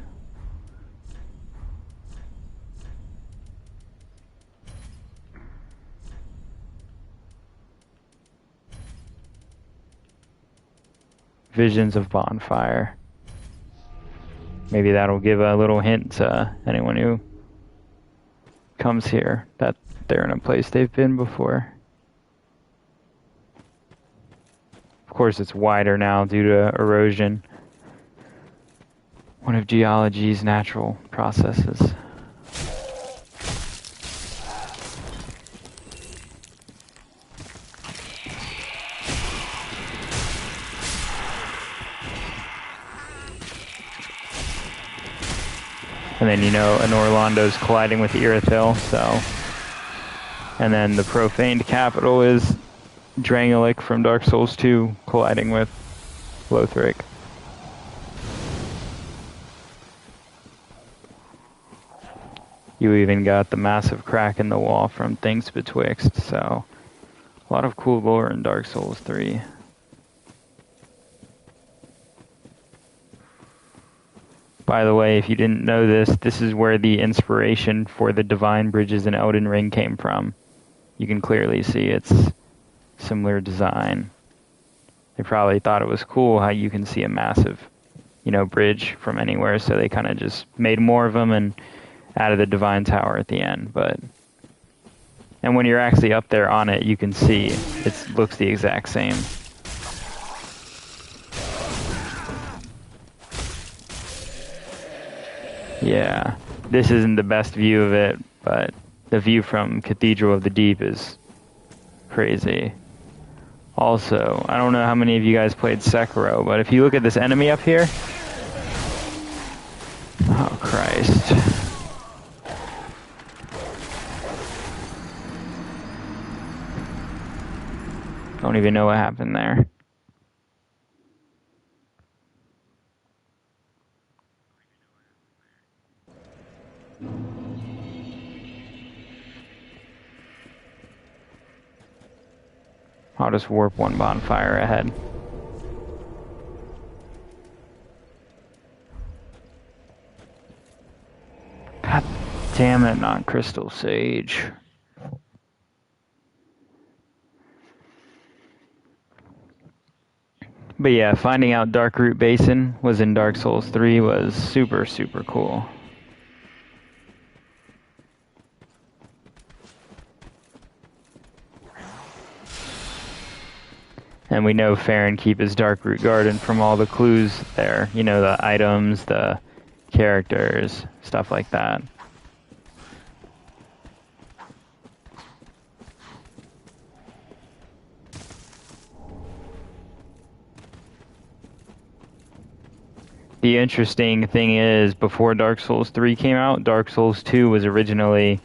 Visions of bonfire. Maybe that'll give a little hint to anyone who comes here that they're in a place they've been before. Of course, it's wider now due to erosion, one of geology's natural processes. And then, you know, Anor Londo's colliding with Irithyll, so... And then the profaned capital is Drangleic from Dark Souls 2 colliding with Lothric. You even got the massive crack in the wall from Things Betwixt, so... A lot of cool lore in Dark Souls 3. By the way, if you didn't know this, this is where the inspiration for the Divine Bridges in Elden Ring came from. You can clearly see it's similar design. They probably thought it was cool how you can see a massive, you know, bridge from anywhere, so they kind of just made more of them and added the Divine Tower at the end. And when you're actually up there on it, you can see it looks the exact same. Yeah, this isn't the best view of it, but the view from Cathedral of the Deep is crazy. Also, I don't know how many of you guys played Sekiro, but if you look at this enemy up here... Oh, Christ. Don't even know what happened there. I'll just warp one bonfire ahead. God damn it, not Crystal Sage. But yeah, finding out Darkroot Basin was in Dark Souls 3 was super, super cool. And we know Farron Keep is Darkroot Garden from all the clues there. You know, the items, the characters, stuff like that. The interesting thing is, before Dark Souls 3 came out, Dark Souls 2 was originally...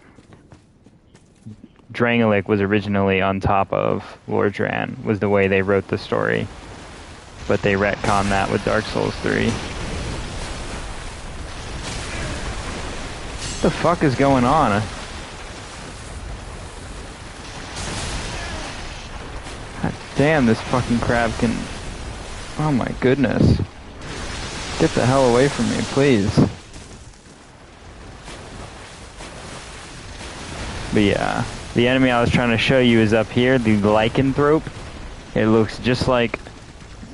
Drangleic was originally on top of Lordran, was the way they wrote the story. But they retconned that with Dark Souls 3. What the fuck is going on? God damn, this fucking crab can... Oh my goodness. Get the hell away from me, please. But yeah, the enemy I was trying to show you is up here, the Lycanthrope. It looks just like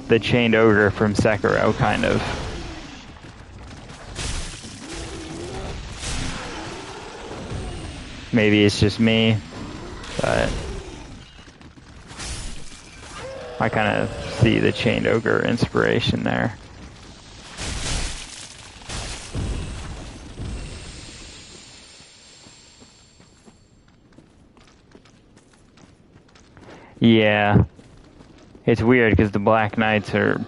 the Chained Ogre from Sekiro, kind of. Maybe it's just me, but I kind of see the Chained Ogre inspiration there. Yeah, it's weird because the Black Knights are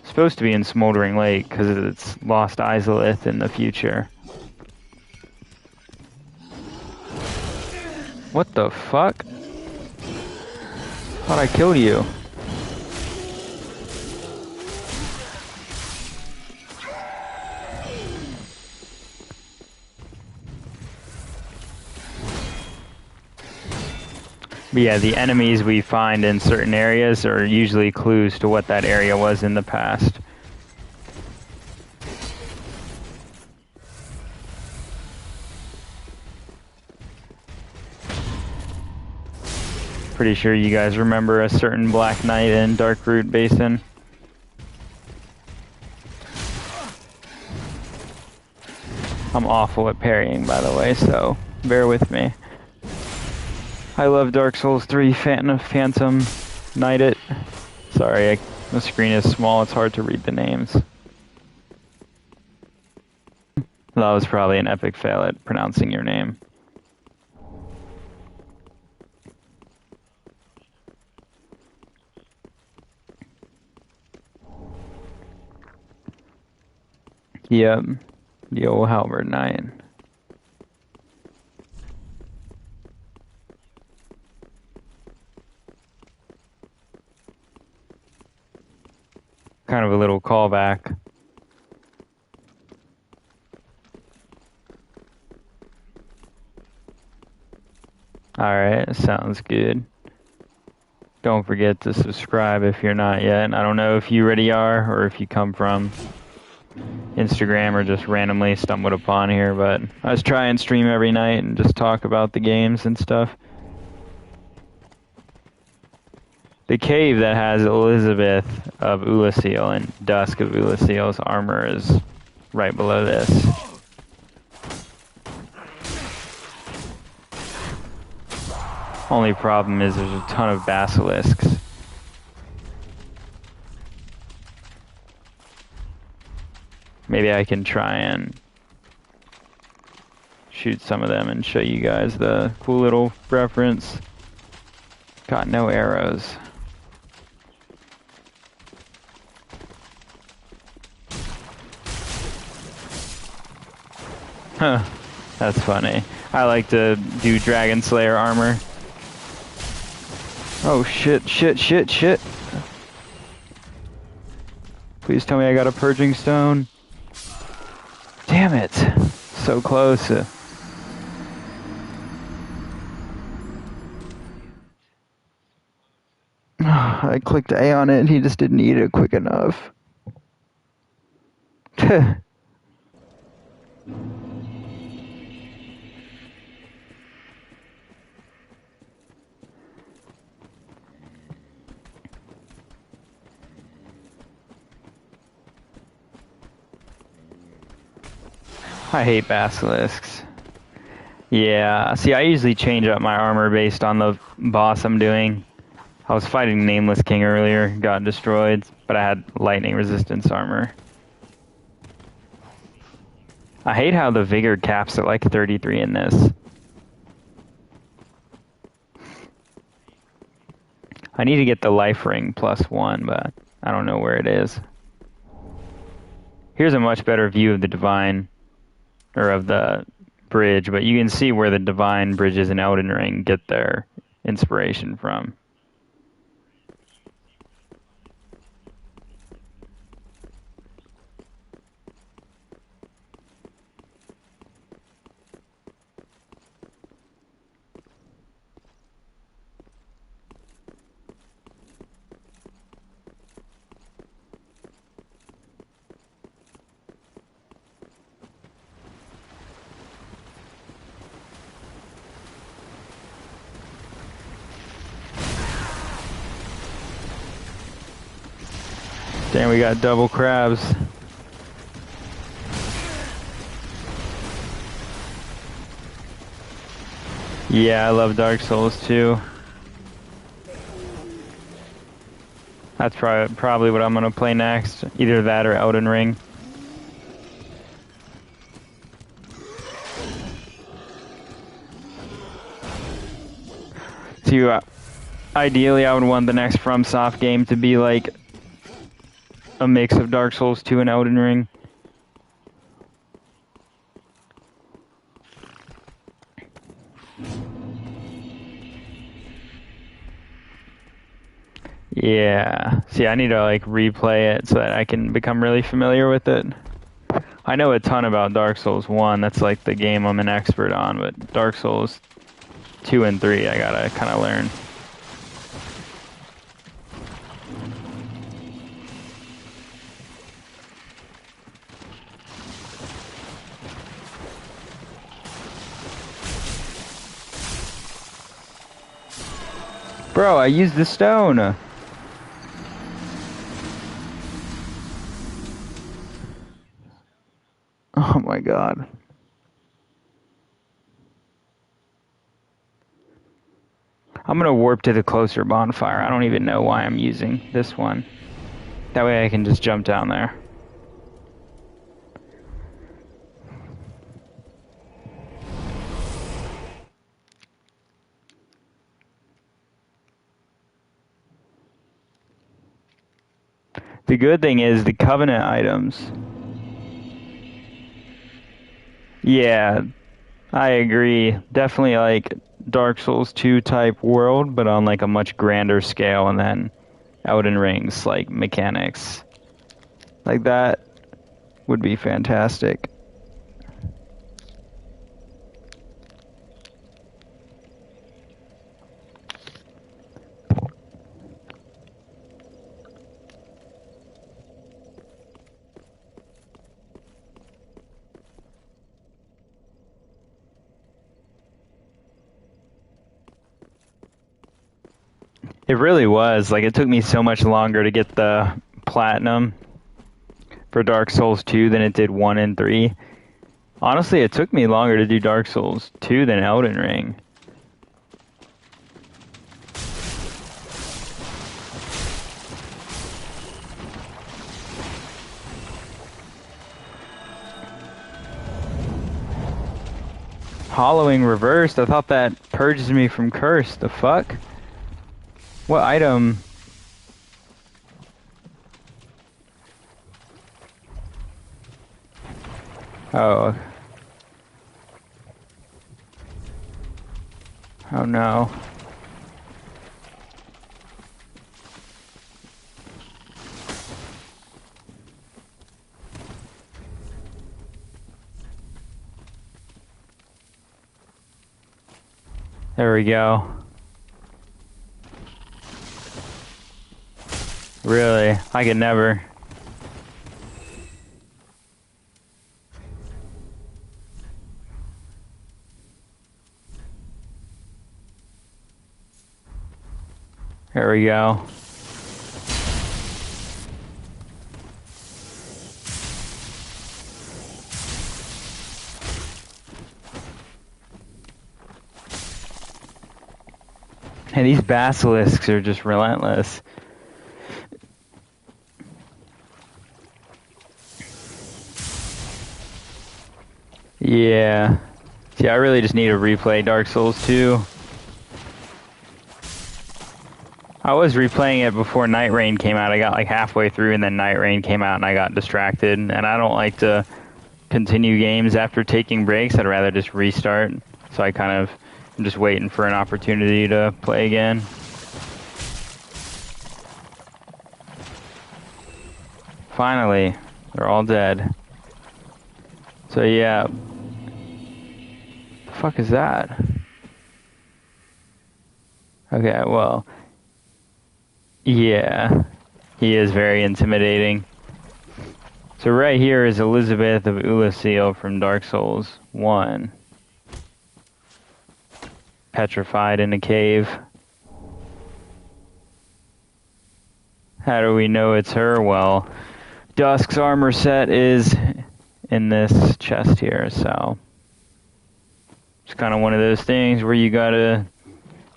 supposed to be in Smoldering Lake because it's Lost Izalith in the future. What the fuck? Thought I killed you. But yeah, the enemies we find in certain areas are usually clues to what that area was in the past. Pretty sure you guys remember a certain Black Knight in Darkroot Basin. I'm awful at parrying, by the way, so bear with me. I love Dark Souls 3 Phantom Knight it. Sorry, the screen is small, it's hard to read the names. That was probably an epic fail at pronouncing your name. Yep, the old Halberd Knight. Kind of a little callback. Alright, sounds good. Don't forget to subscribe if you're not yet. I don't know if you already are or if you come from Instagram or just randomly stumbled upon here, but I was trying and stream every night and just talk about the games and stuff. The cave that has Elizabeth of Ulasil and Dusk of Ulasil's armor is right below this. Only problem is there's a ton of basilisks. Maybe I can try and shoot some of them and show you guys the cool little reference. Got no arrows. Huh, that's funny. I like to do Dragon Slayer armor. Oh shit, shit, shit, shit. Please tell me I got a Purging Stone. Damn it. So close. I clicked A on it and he just didn't eat it quick enough. I hate basilisks. Yeah, see, I usually change up my armor based on the boss I'm doing. I was fighting Nameless King earlier, got destroyed, but I had lightning resistance armor. I hate how the vigor caps at like 33 in this. I need to get the life ring +1, but I don't know where it is. Here's a much better view of the divine, or of the bridge, but you can see where the divine bridges in Elden Ring get their inspiration from. Damn, we got double crabs. Yeah, I love Dark Souls too. That's probably what I'm gonna play next. Either that or Elden Ring. So, ideally, I would want the next FromSoft game to be like a mix of Dark Souls 2 and Elden Ring. Yeah. See, I need to like replay it so that I can become really familiar with it. I know a ton about Dark Souls 1. That's like the game I'm an expert on, but Dark Souls 2 and 3 I gotta kind of learn. Bro, I used the stone. Oh my god. I'm gonna warp to the closer bonfire. I don't even know why I'm using this one. That way I can just jump down there. The good thing is the Covenant items. Yeah, I agree. Definitely like Dark Souls 2 type world, but on like a much grander scale, and then Elden Ring's like mechanics. Like that would be fantastic. It really was. Like, it took me so much longer to get the platinum for Dark Souls 2 than it did 1 and 3. Honestly, it took me longer to do Dark Souls 2 than Elden Ring. Hollowing reversed? I thought that purges me from curse. The fuck? What item? Oh. Oh no. There we go. Really? I could never. There we go. And these basilisks are just relentless. Yeah. See, I really just need to replay Dark Souls 2. I was replaying it before Night Rain came out. I got like halfway through and then Night Rain came out and I got distracted. And I don't like to continue games after taking breaks. I'd rather just restart. So I kind of am just waiting for an opportunity to play again. Finally, they're all dead. So yeah. The fuck is that? Okay, well. Yeah, he is very intimidating. So right here is Elizabeth of Ulasil from Dark Souls 1. Petrified in a cave. How do we know it's her? Well, Dusk's armor set is in this chest here, so it's kind of one of those things where you gotta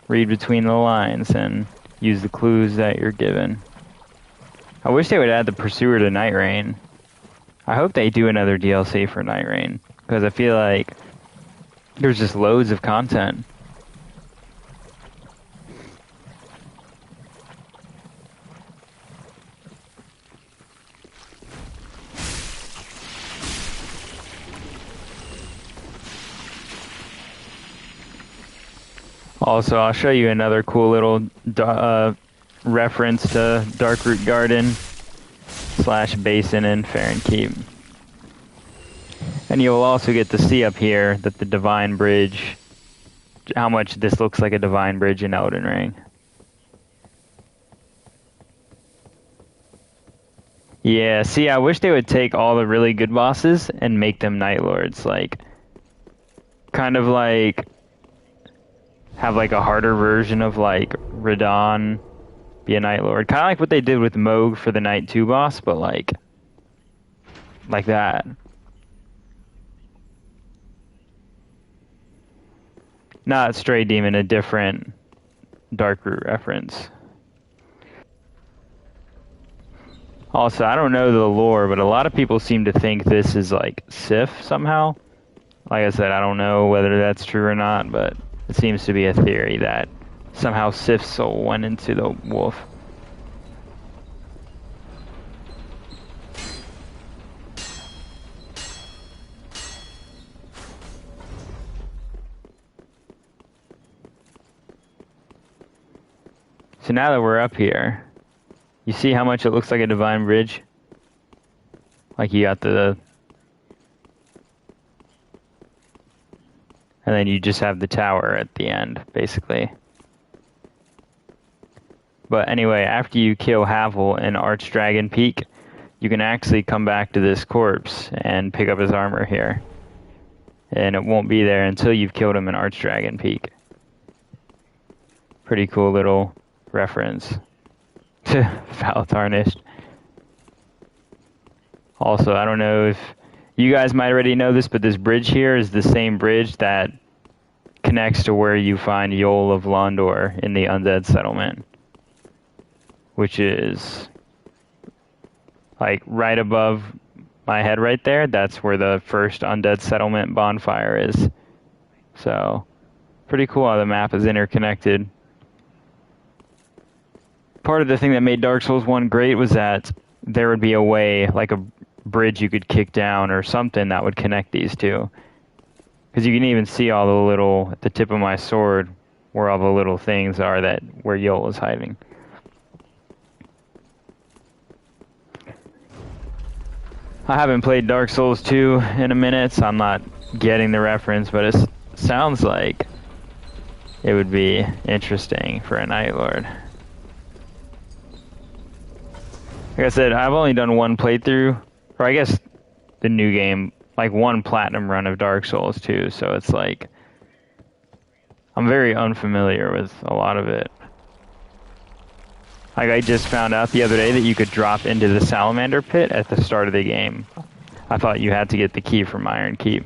read between the lines and use the clues that you're given. I wish they would add the Pursuer to Night Rain. I hope they do another DLC for Night Rain, because I feel like there's just loads of content. Also, I'll show you another cool little reference to Darkroot Garden / Basin in Farron Keep. And you'll also get to see up here that the Divine Bridge, how much this looks like a Divine Bridge in Elden Ring. Yeah, see, I wish they would take all the really good bosses and make them Night Lords, like, kind of like, have like a harder version of like Radahn be a Night Lord. Kind of like what they did with Mohg for the Night 2 boss, but like that. Not Stray Demon, a different Darkroot reference. Also, I don't know the lore, but a lot of people seem to think this is like Sif somehow. Like I said, I don't know whether that's true or not, but it seems to be a theory that somehow Sif's soul went into the wolf. So now that we're up here, you see how much it looks like a Divine Bridge? Like you got the... And then you just have the tower at the end, basically. But anyway, after you kill Havel in Archdragon Peak, you can actually come back to this corpse and pick up his armor here. And it won't be there until you've killed him in Archdragon Peak. Pretty cool little reference to Foul Tarnished. Also, I don't know if you guys might already know this, but this bridge here is the same bridge that connects to where you find Yoel of Londor in the Undead Settlement, which is like right above my head right there. That's where the first Undead Settlement bonfire is. So, pretty cool how the map is interconnected. Part of the thing that made Dark Souls 1 great was that there would be a way, like a bridge you could kick down or something that would connect these two. Because you can even see all the little, at the tip of my sword, where all the little things are that where Yoel is hiding. I haven't played Dark Souls 2 in a minute, so I'm not getting the reference, but it sounds like it would be interesting for a Night Lord. Like I said, I've only done one playthrough, or I guess the new game, like one platinum run of Dark Souls 2, so it's like, I'm very unfamiliar with a lot of it. Like I just found out the other day that you could drop into the Salamander pit at the start of the game. I thought you had to get the key from Iron Keep.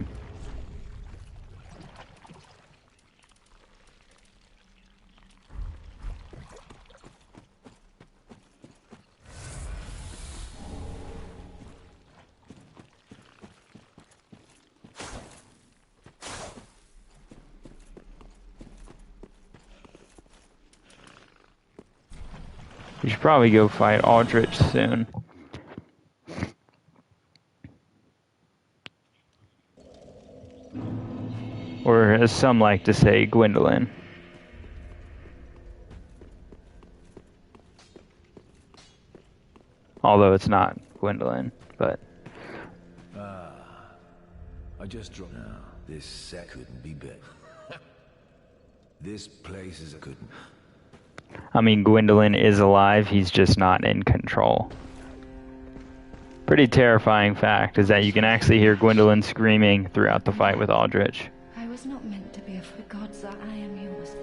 We should probably go fight Aldrich soon. Or as some like to say, Gwendolyn. Although it's not Gwendolyn, but... I just dropped... Now, this set couldn't be better. This place is a couldn't... I mean, Gwendolyn is alive, he's just not in control. Pretty terrifying fact is that you can actually hear Gwendolyn screaming throughout the fight with Aldrich. I was not meant to be a for gods that I am yours.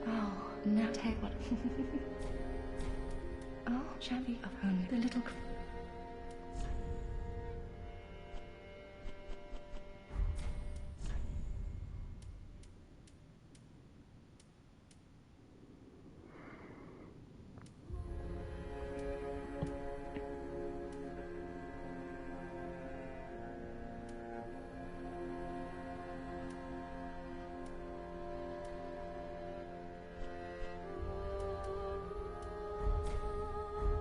Oh, now take what? Oh, Shabby of whom the little...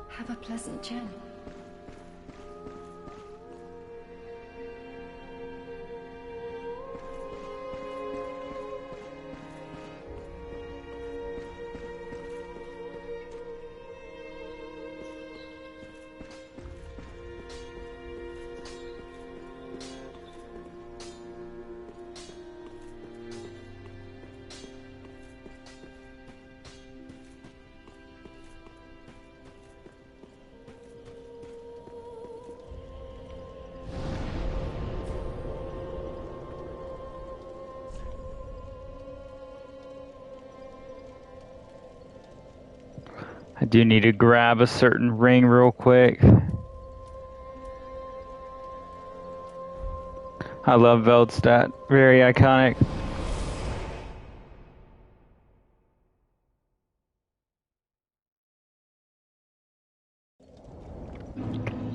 Have a pleasant journey. do need to grab a certain ring real quick. I love Veldstadt. Very iconic.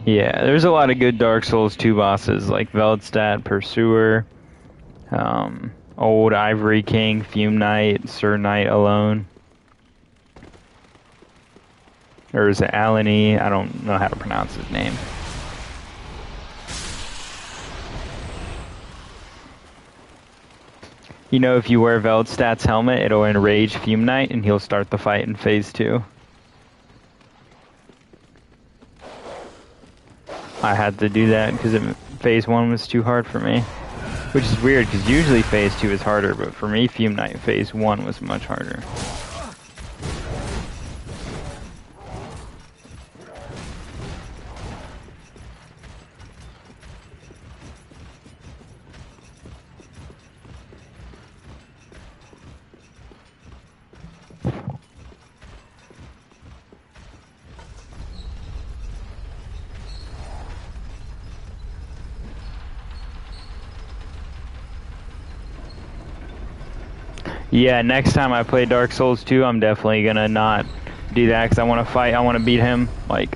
Yeah, there's a lot of good Dark Souls 2 bosses like Veldstadt, Pursuer, Old Ivory King, Fume Knight, Sir Knight alone. Or is it Alani? I don't know how to pronounce his name. You know, if you wear Veldstadt's helmet, it'll enrage Fume Knight and he'll start the fight in Phase 2. I had to do that because Phase 1 was too hard for me. Which is weird because usually Phase 2 is harder, but for me, Fume Knight Phase 1 was much harder. Yeah, next time I play Dark Souls 2, I'm definitely gonna not do that because I want to fight. I want to beat him, like,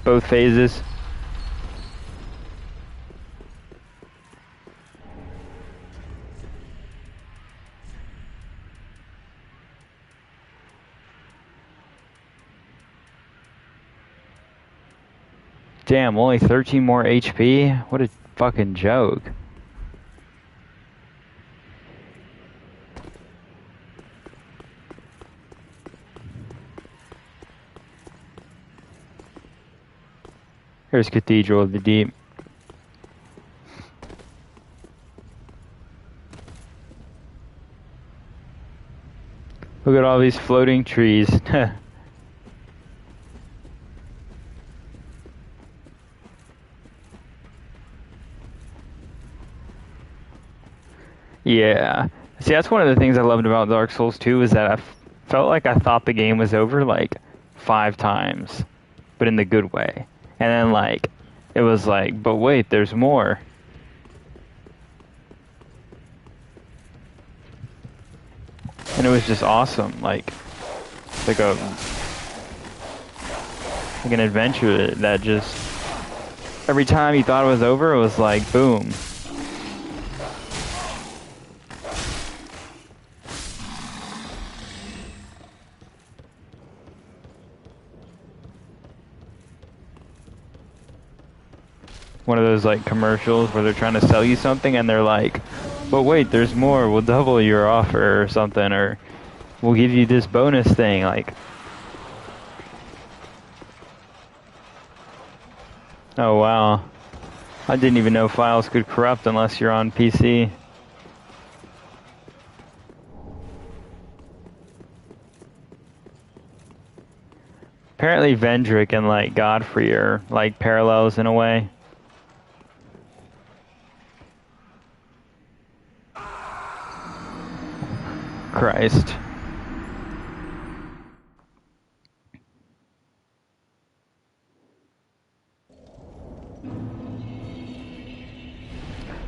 both phases. Damn, only 13 more HP? What a fucking joke. Here's Cathedral of the Deep. Look at all these floating trees. Yeah. See, that's one of the things I loved about Dark Souls 2 is that I felt like I thought the game was over like 5 times, but in the good way. And then, like, it was like, but wait, there's more. And it was just awesome, like an adventure that just, every time you thought it was over, it was like, boom. One of those like commercials where they're trying to sell you something and they're like, but wait, there's more, we'll double your offer or something, or we'll give you this bonus thing, like. Oh wow, I didn't even know files could corrupt unless you're on PC. Apparently Vendrick and like Godfrey are like parallels in a way. Christ.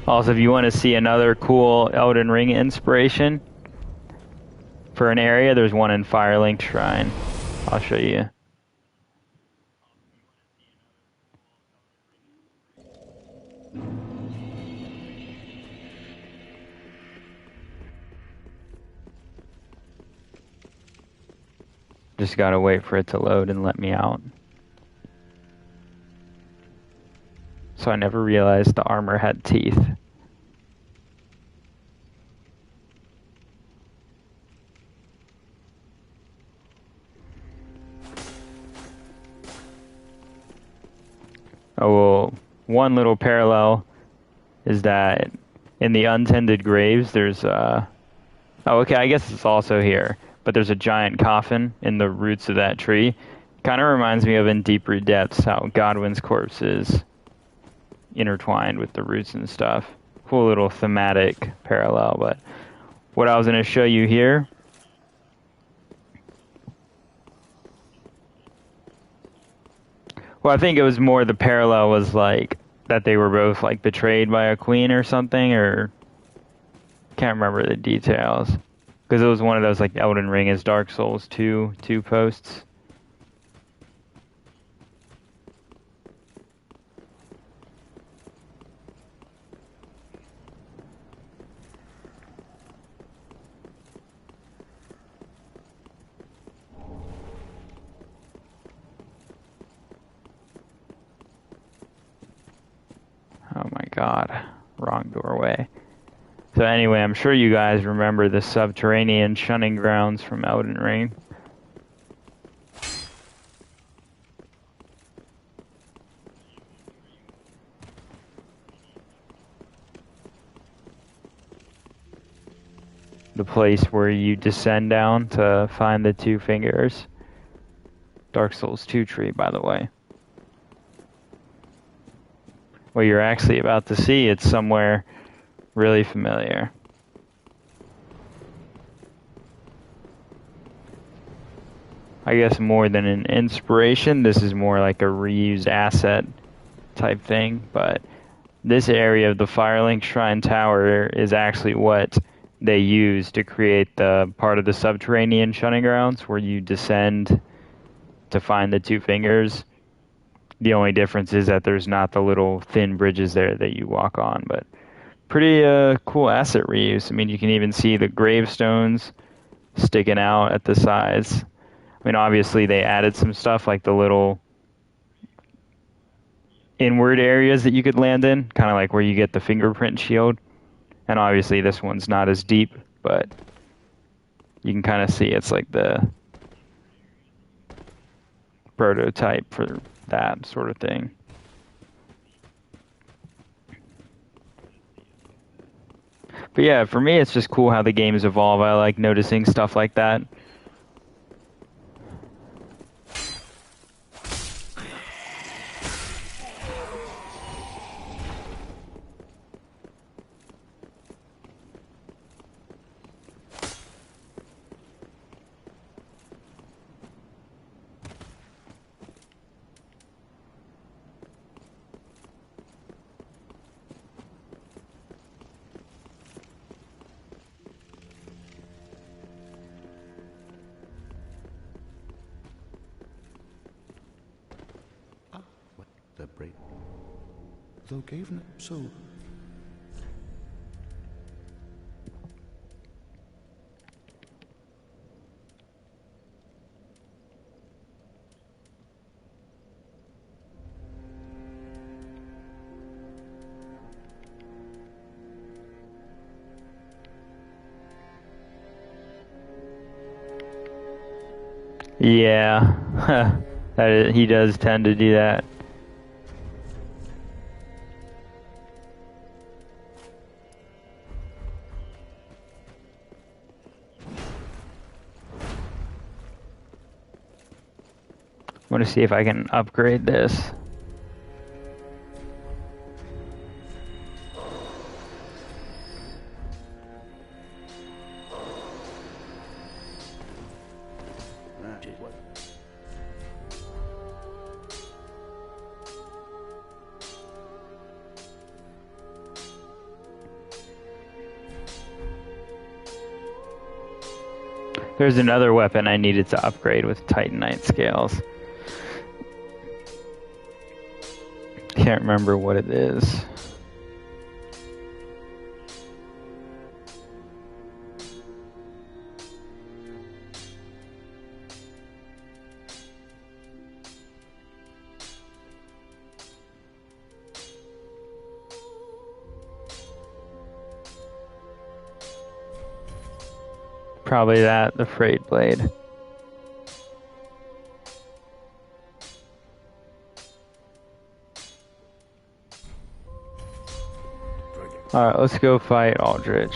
Also, if you want to see another cool Elden Ring inspiration for an area, there's one in Firelink Shrine. I'll show you. Just gotta wait for it to load and let me out. So I never realized the armor had teeth. Oh, well, one little parallel is that in the untended graves, there's oh, okay, I guess it's also here. But there's a giant coffin in the roots of that tree. Kind of reminds me of in Deep Root Depths how Godwyn's corpse is intertwined with the roots and stuff. Cool little thematic parallel. But what I was going to show you here Well, I think it was more the parallel was like that they were both like betrayed by a queen or something, or can't remember the details. Because it was one of those like Elden Ring is Dark Souls 2 posts. Oh my god, wrong doorway. So anyway, I'm sure you guys remember the subterranean shunning grounds from Elden Ring. The place where you descend down to find the two fingers. Dark Souls 2 tree, by the way. What you're actually about to see, it's somewhere really familiar. I guess more than an inspiration, this is more like a reused asset type thing, but this area of the Firelink Shrine Tower is actually what they use to create the part of the subterranean shunning grounds where you descend to find the two fingers. The only difference is that there's not the little thin bridges there that you walk on, but pretty cool asset reuse. I mean, you can even see the gravestones sticking out at the sides. I mean, obviously they added some stuff like the little inward areas that you could land in, kind of like where you get the fingerprint shield. And obviously this one's not as deep, but you can kind of see it's like the prototype for that sort of thing. But yeah, for me, it's just cool how the games evolve. I like noticing stuff like that. The break. Though gave no so. Yeah, he does tend to do that. I want to see if I can upgrade this. There's another weapon I needed to upgrade with Titanite scales. Can't remember what it is. Probably that, the Frayed Blade. Alright, let's go fight Aldrich.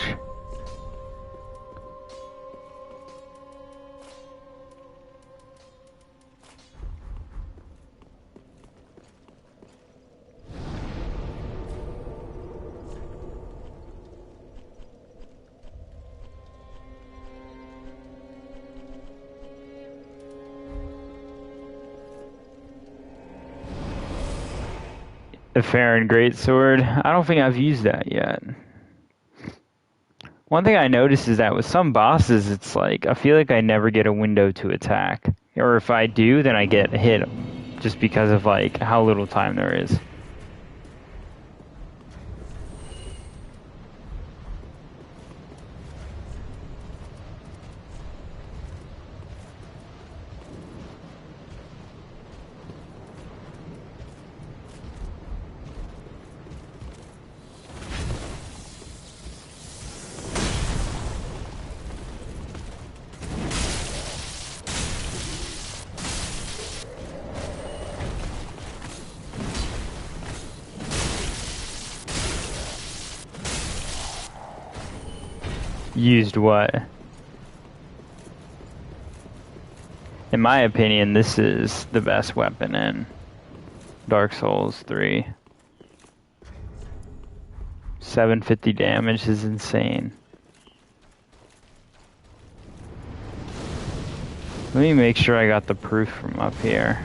The Farron Greatsword. I don't think I've used that yet. One thing I noticed is that with some bosses, it's like, I feel like I never get a window to attack. Or if I do, then I get hit just because of like how little time there is. Used what? In my opinion, this is the best weapon in Dark Souls 3. 750 damage is insane. Let me make sure I got the proof from up here.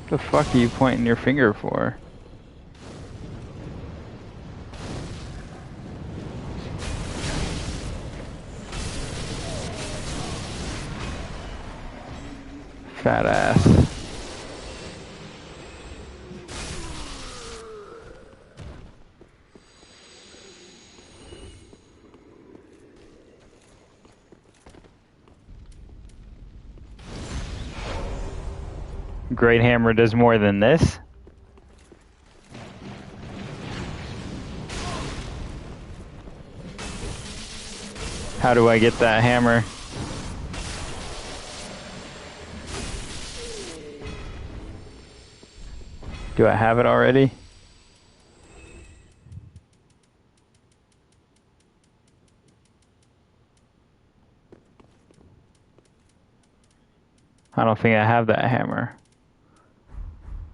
What the fuck are you pointing your finger for? Fat ass. Great Hammer does more than this. How do I get that hammer? Do I have it already? I don't think I have that hammer.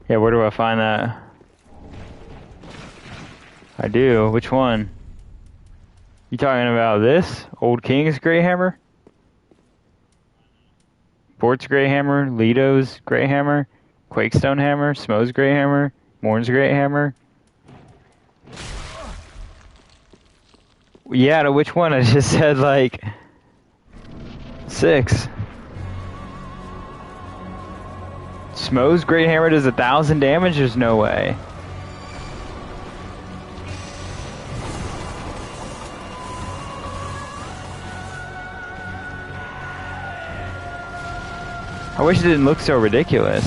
Yeah, where do I find that? I do. Which one? You talking about this? Old King's Grey Hammer? Bort's Grey Hammer? Leto's Grey Hammer? Quakestone Hammer? Smo's Grey Hammer? Morn's Grey Hammer? Yeah, to which one? I just said like 6. Smo's Great Hammer does 1,000 damage? There's no way. I wish it didn't look so ridiculous.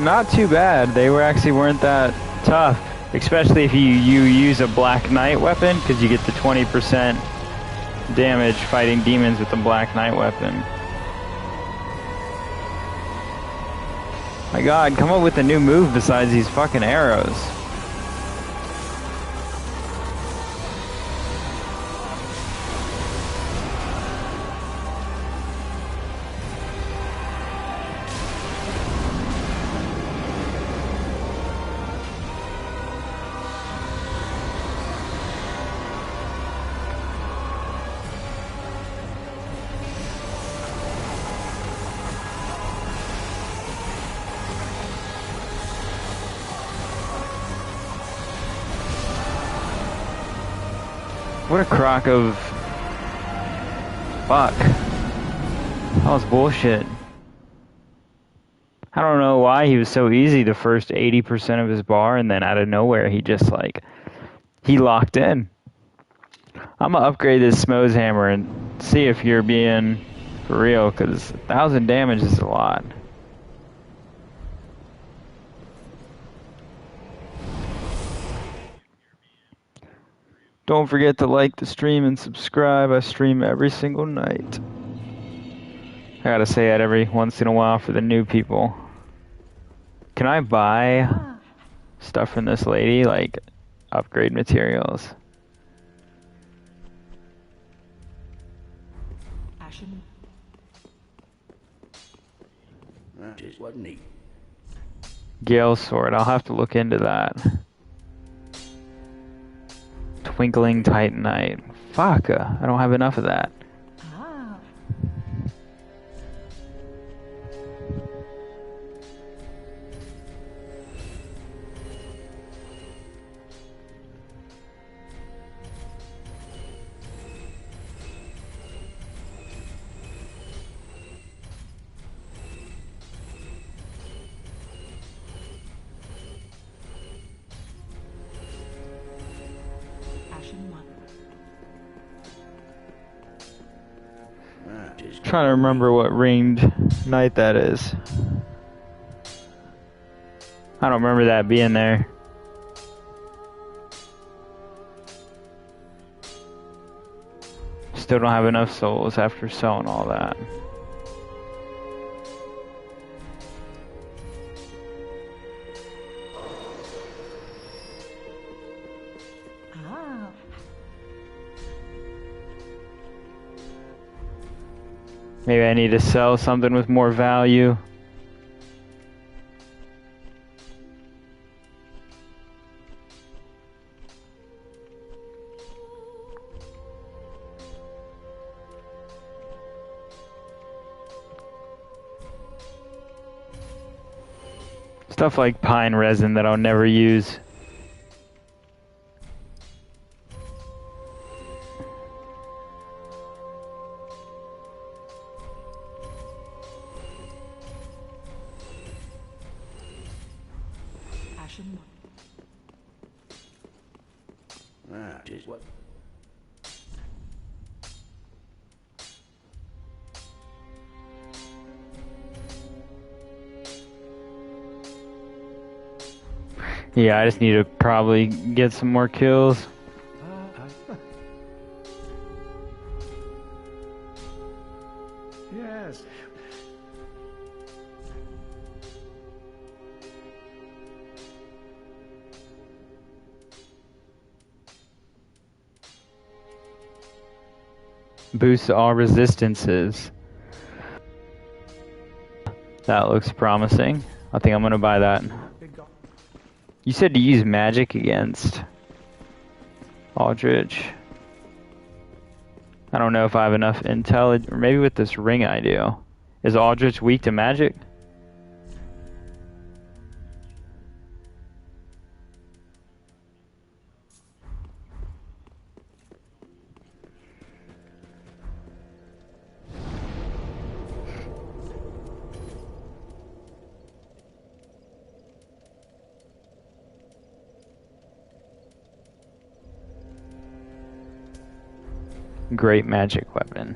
Not too bad. They weren't that tough, especially if you use a Black Knight weapon, because you get the 20% damage fighting demons with the Black Knight weapon. My God, come up with a new move besides these fucking arrows. What a crock of... Fuck. That was bullshit. I don't know why he was so easy the first 80% of his bar, and then out of nowhere he just like... He locked in. I'm gonna upgrade this Smo's hammer and see if you're being for real, because 1,000 damage is a lot. Don't forget to like the stream and subscribe. I stream every single night. I gotta say that every once in a while for the new people. Can I buy stuff from this lady, like upgrade materials? Ashen. Just wasn't neat. Gale sword, I'll have to look into that. Twinkling Titanite. Fuck, I don't have enough of that. Ah. Ashen one. Just Trying to remember what ringed knight that is. I don't remember that being there. Still don't have enough souls after selling all that. Ah. Maybe I need to sell something with more value. Stuff like pine resin that I'll never use. Ashen one. just what? Yeah, I just need to probably get some more kills. Yes. Boosts all resistances. That looks promising. I think I'm gonna buy that. You said to use magic against Aldrich. I don't know if I have enough intelligence, or maybe with this ring I do. Is Aldrich weak to magic? Great magic weapon.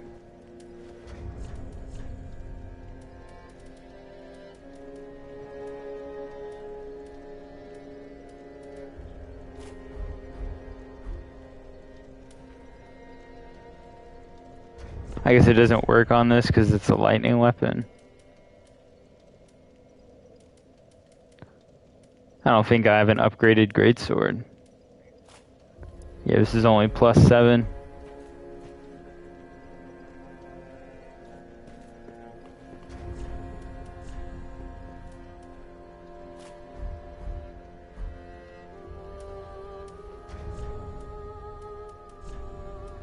I guess it doesn't work on this because it's a lightning weapon. I don't think I have an upgraded greatsword. Yeah, this is only +7.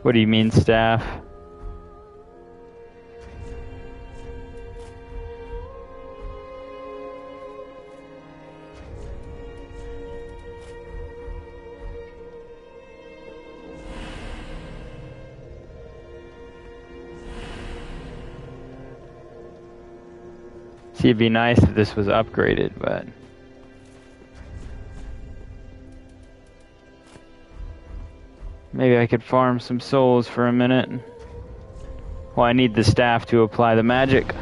What do you mean, staff? See, it'd be nice if this was upgraded, but... Maybe I could farm some souls for a minute. Well, I need the staff to apply the magic.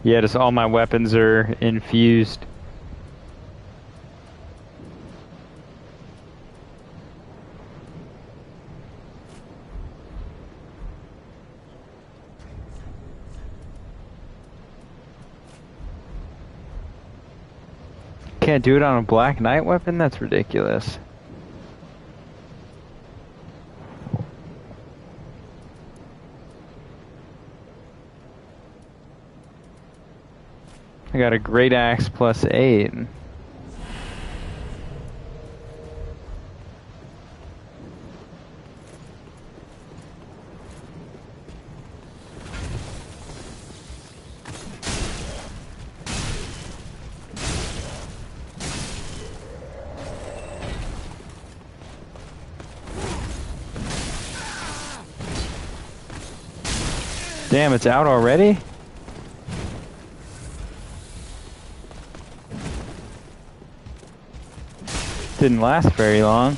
Yeah, just all my weapons are infused. Can't do it on a Black Knight weapon? That's ridiculous. I got a Great Axe plus 8. Damn, it's out already? Didn't last very long.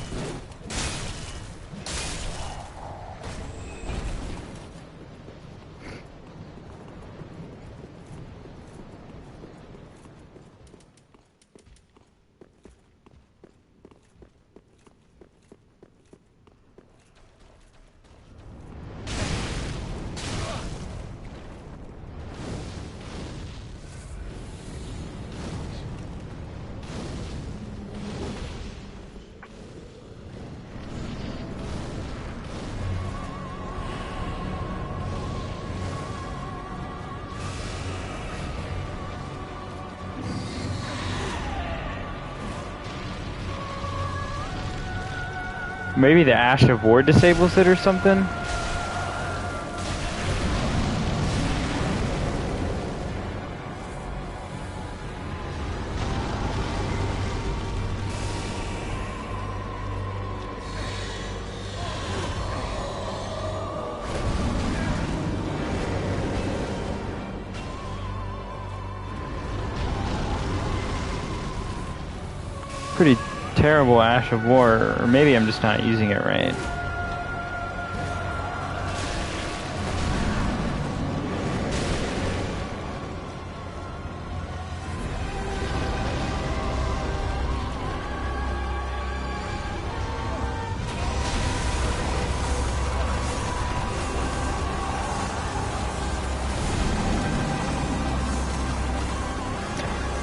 Maybe the Ash of War disables it or something? Pretty terrible Ash of War, or maybe I'm just not using it right.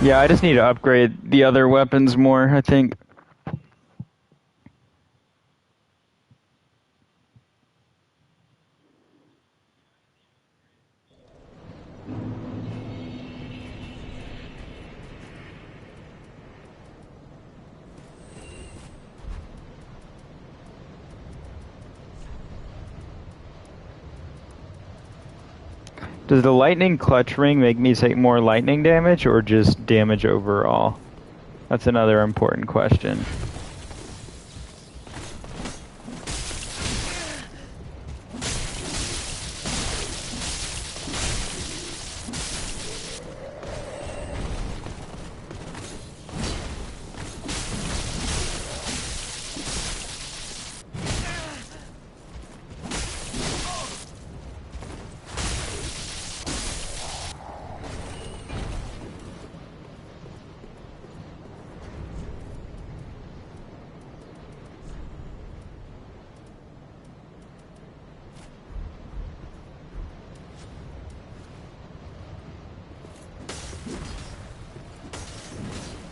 Yeah, I just need to upgrade the other weapons more, I think. Does the lightning clutch ring make me take more lightning damage or just damage overall? That's another important question.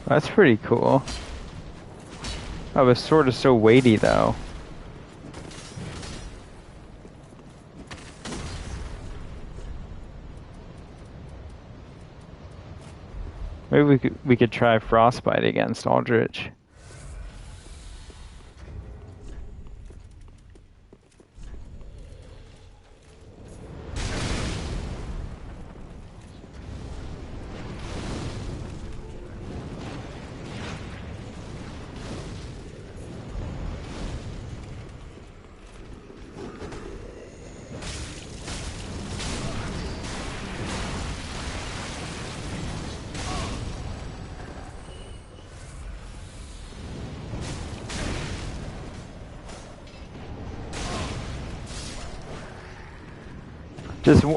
That's pretty cool. Oh, the sword is so weighty, though. Maybe we could try Frostbite against Aldrich.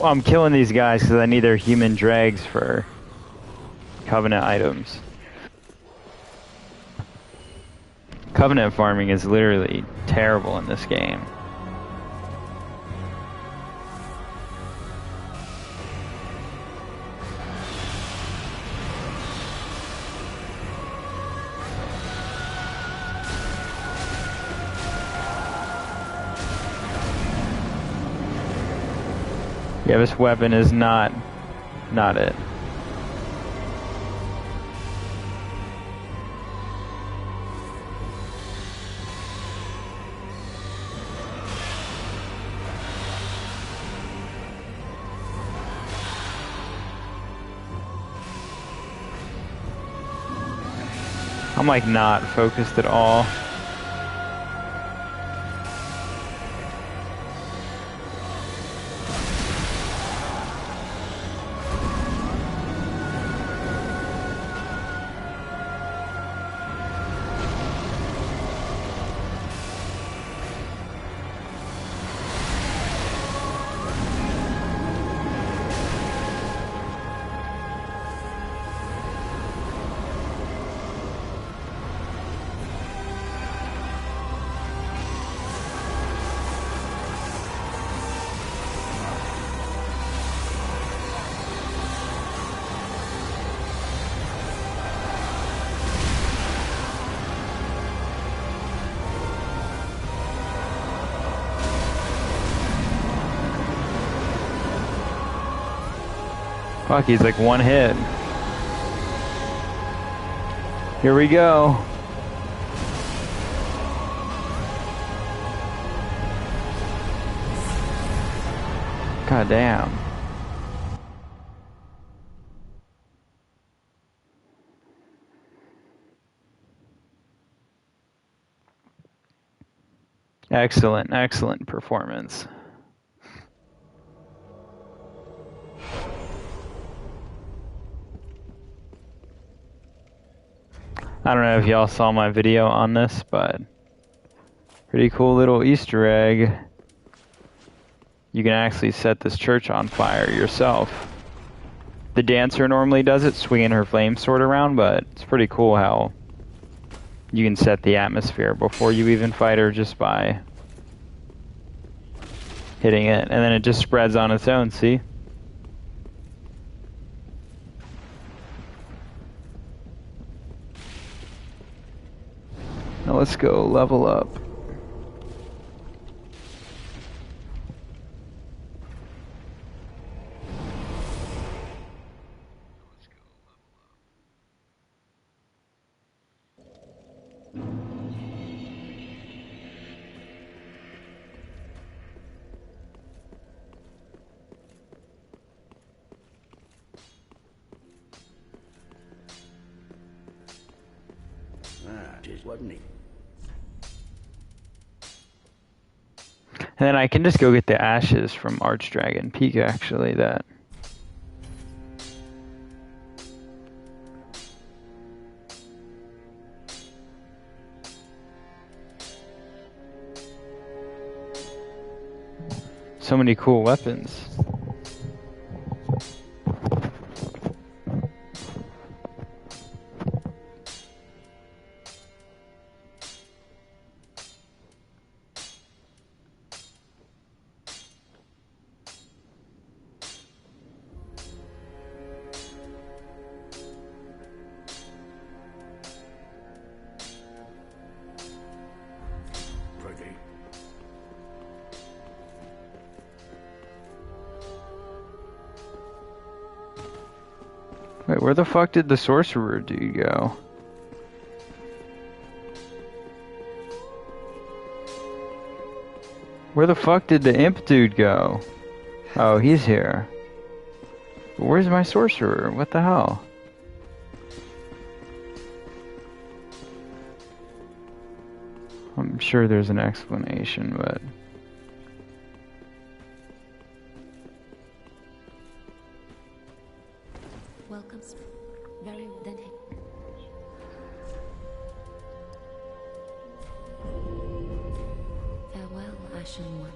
I'm killing these guys because I need their human dregs for Covenant items. Covenant farming is literally terrible in this game. Yeah, this weapon is not it. I'm like not focused at all. Fuck, he's like one hit. Here we go. God damn. Excellent, excellent performance. I don't know if y'all saw my video on this, but pretty cool little Easter egg. You can actually set this church on fire yourself. The dancer normally does it, swinging her flame sword around, but it's pretty cool how you can set the atmosphere before you even fight her just by hitting it, and then it just spreads on its own, see? Now let's go level up. Wasn't he? And then I can just go get the ashes from Archdragon Peak, actually, that... So many cool weapons. Wait, where the fuck did the sorcerer dude go? Where the fuck did the imp dude go? Oh, he's here. Where's my sorcerer? What the hell? I'm sure there's an explanation, but... Welcome. Very well then. Farewell, Ashen One.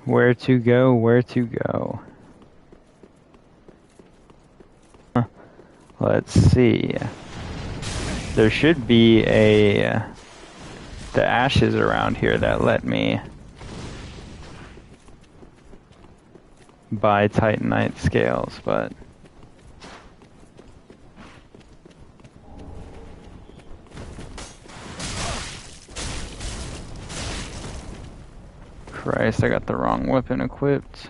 Where to go, where to go. Huh. Let's see. There should be the ashes around here that let me buy Titanite scales, but... Christ, I got the wrong weapon equipped.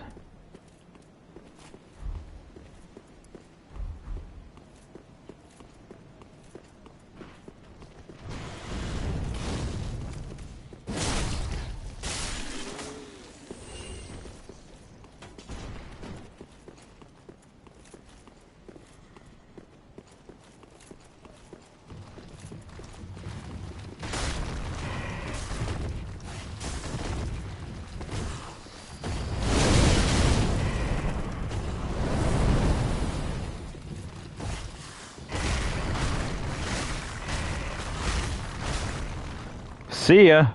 See ya!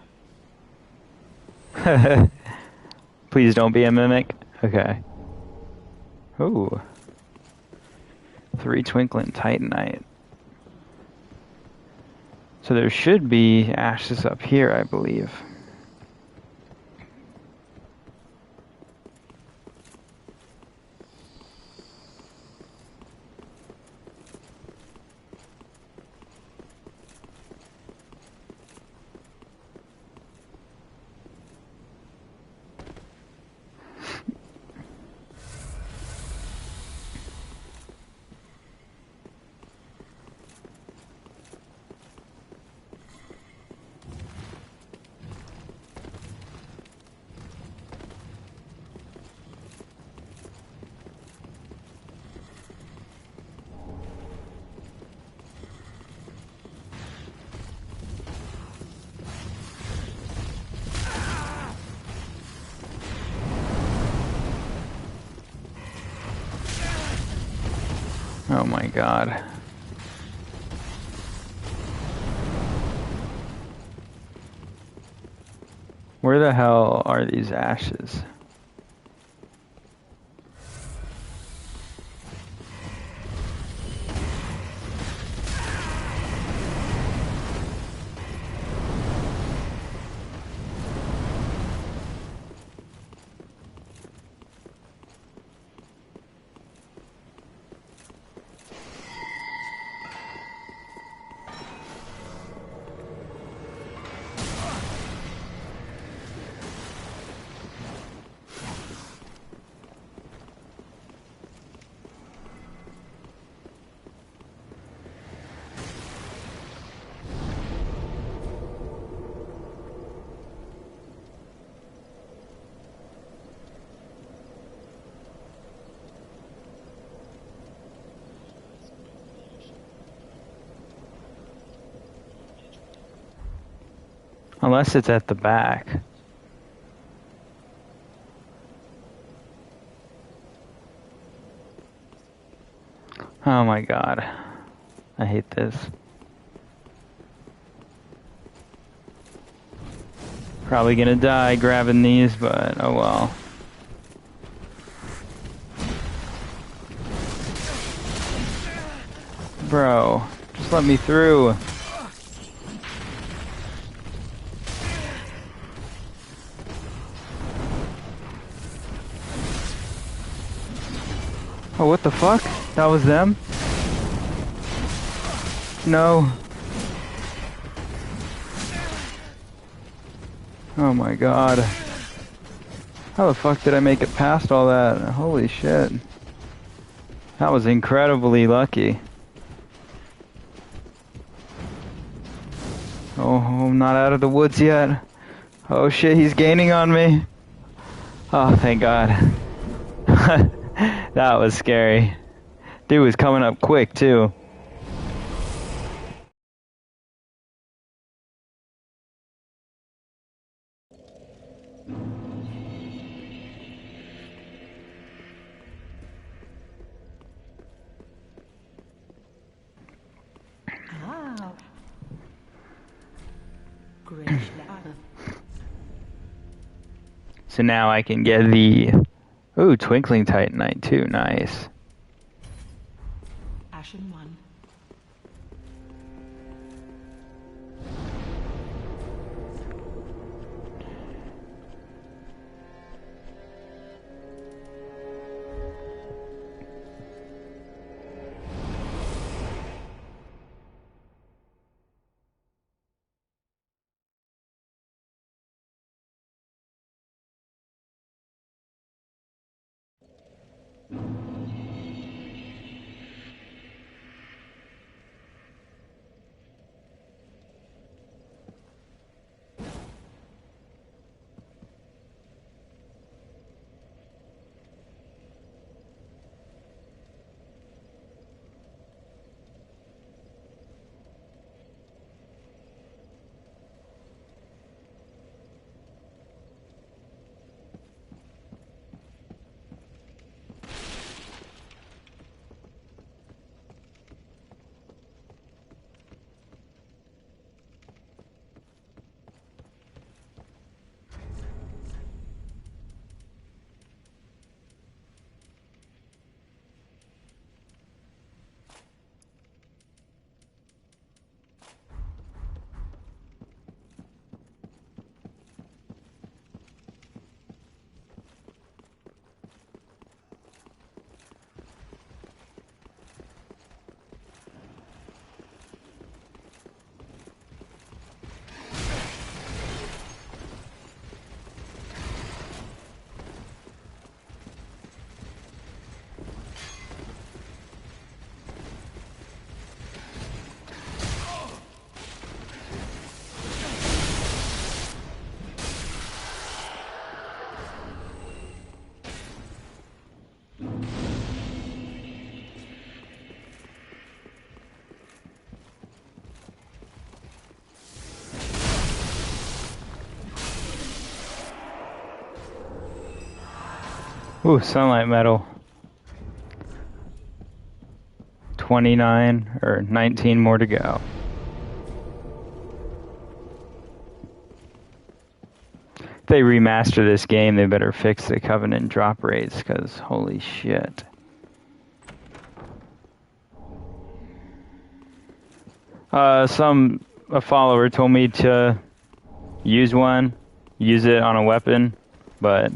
Please don't be a mimic. Okay. Ooh. 3 twinkling titanite. So there should be ashes up here, I believe. Oh my god. Where the hell are these ashes? Unless it's at the back. Oh my god. I hate this. Probably gonna die grabbing these, but oh well. Bro, just let me through. Oh, what the fuck? That was them? No. Oh my god. How the fuck did I make it past all that? Holy shit. That was incredibly lucky. Oh, I'm not out of the woods yet. Oh shit, he's gaining on me. Oh, thank god. That was scary. Dude was coming up quick, too. So now I can get the... Ooh, Twinkling Titanite too, nice. Ashen one. Ooh, Sunlight Metal. 29 or 19 more to go. If they remaster this game, they better fix the Covenant drop rates, because holy shit. A follower told me to use it on a weapon, but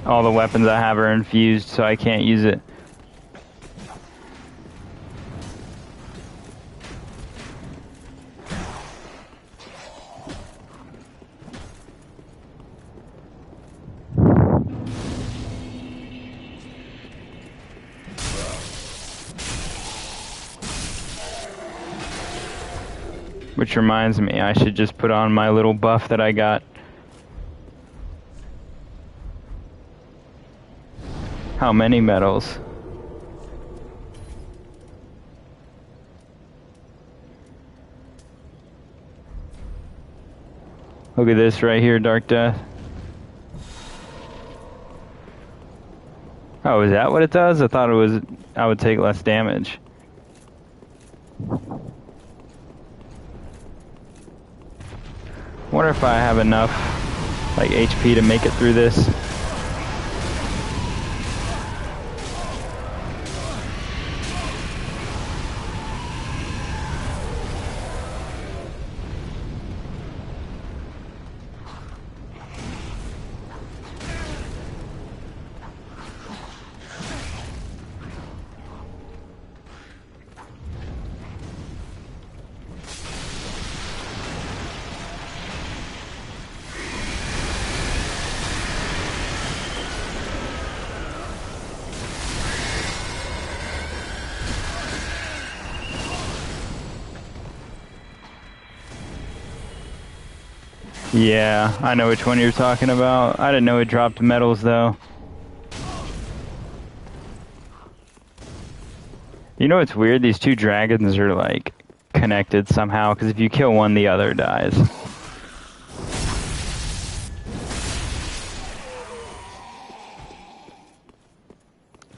all the weapons I have are infused, so I can't use it. Which reminds me, I should just put on my little buff that I got. How many medals? Look at this right here, Dark Death. Oh, is that what it does? I thought it was I would take less damage. Wonder if I have enough like HP to make it through this. Yeah, I know which one you're talking about. I didn't know it dropped medals, though. You know what's weird? These two dragons are, like, connected somehow, because if you kill one, the other dies.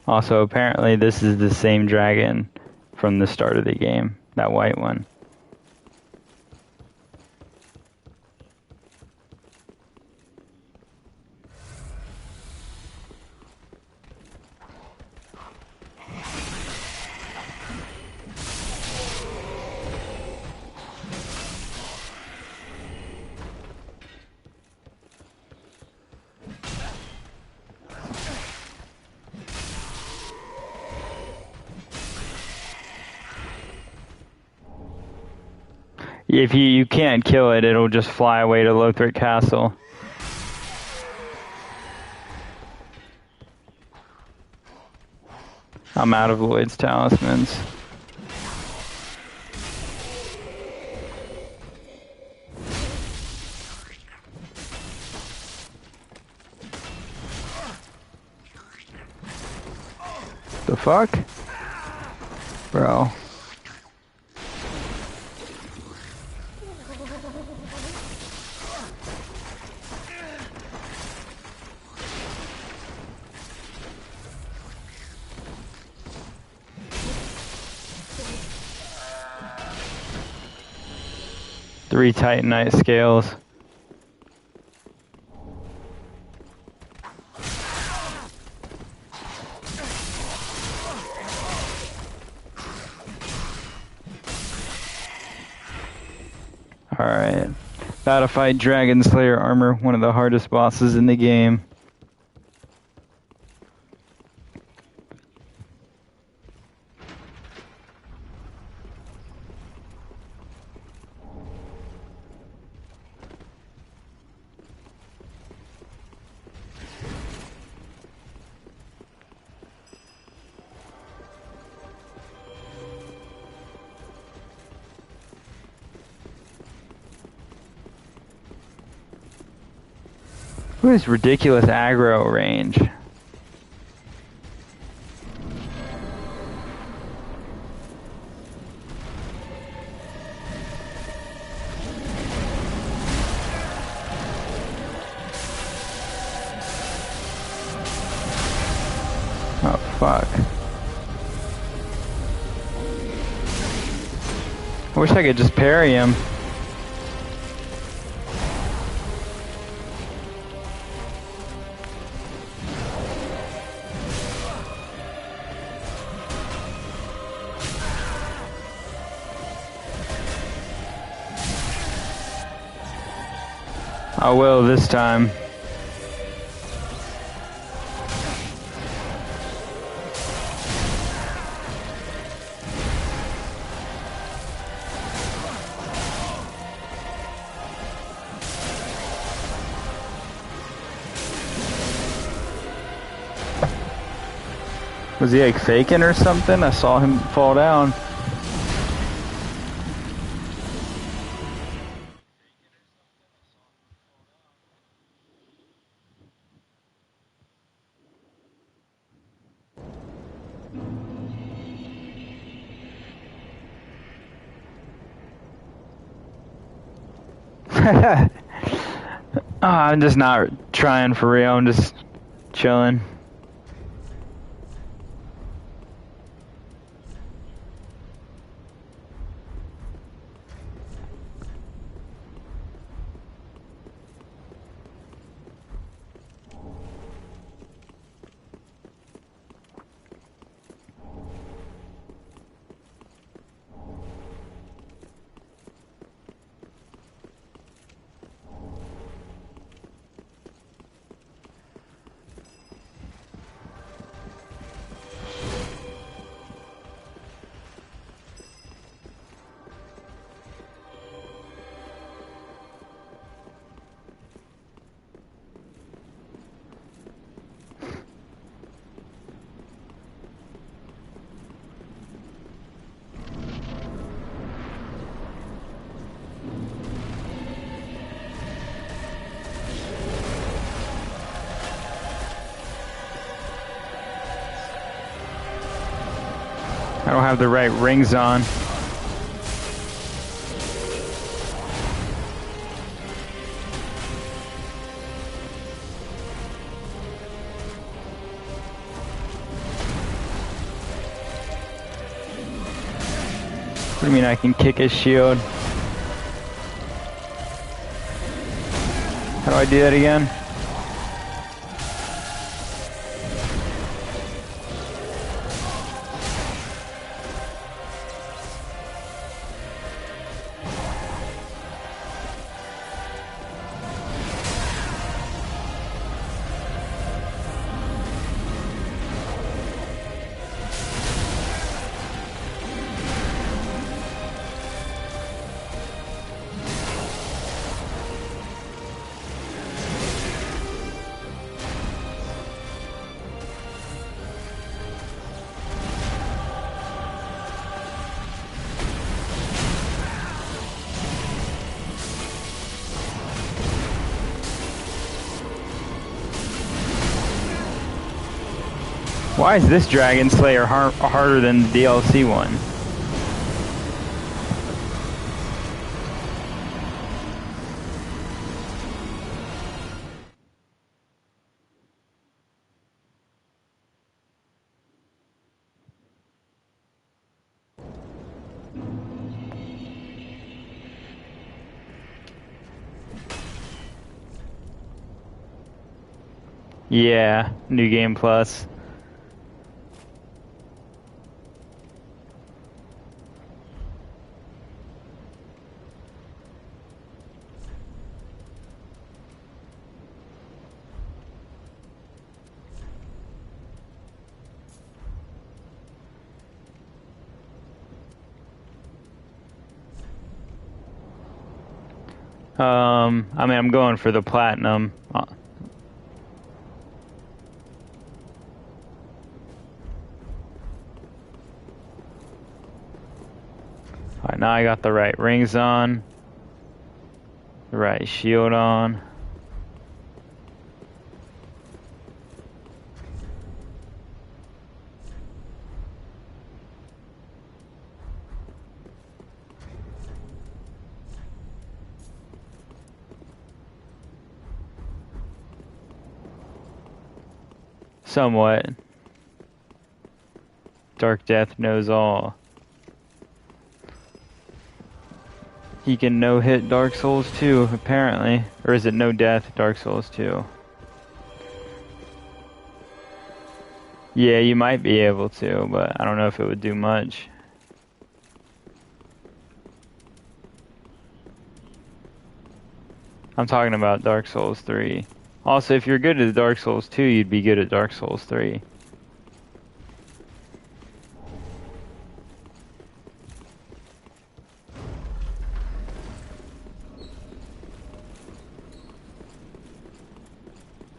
Also, apparently this is the same dragon from the start of the game. That white one. If you can't kill it, it'll just fly away to Lothric Castle. I'm out of Lloyd's talismans. The fuck? Bro. Three Titanite scales. Alright. About to fight Dragon Slayer Armor, one of the hardest bosses in the game. What is ridiculous aggro range? Oh, fuck. I wish I could just parry him. I will this time. Was he like faking or something? I saw him fall down. I'm just not trying for real. I'm just chilling. I don't have the right rings on. What do you mean I can kick his shield? How do I do that again? Why is this Dragon Slayer harder than the DLC one? Yeah, New Game Plus. I mean, I'm going for the platinum. Alright, now I got the right rings on, the right shield on. Somewhat. Dark Death knows all. He can no-hit Dark Souls 2, apparently. Or is it no death Dark Souls 2? Yeah, you might be able to, but I don't know if it would do much. I'm talking about Dark Souls 3. Also, if you're good at Dark Souls 2, you'd be good at Dark Souls 3.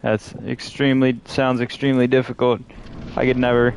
That's sounds extremely difficult. I could never.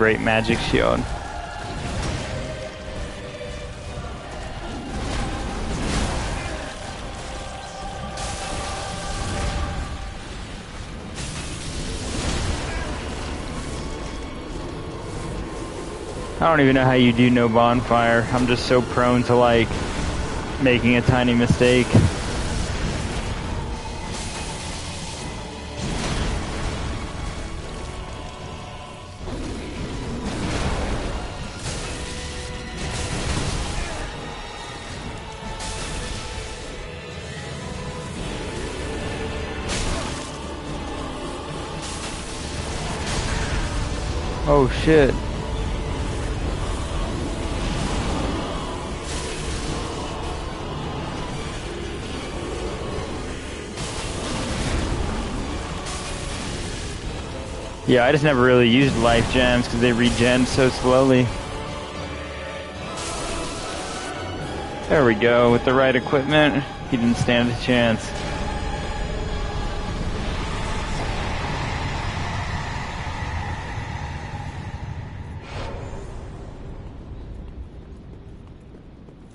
great magic shield. I don't even know how you do no bonfire. I'm just so prone to like making a tiny mistake. Oh shit. Yeah, I just never really used life gems because they regen so slowly. There we go, with the right equipment, he didn't stand a chance.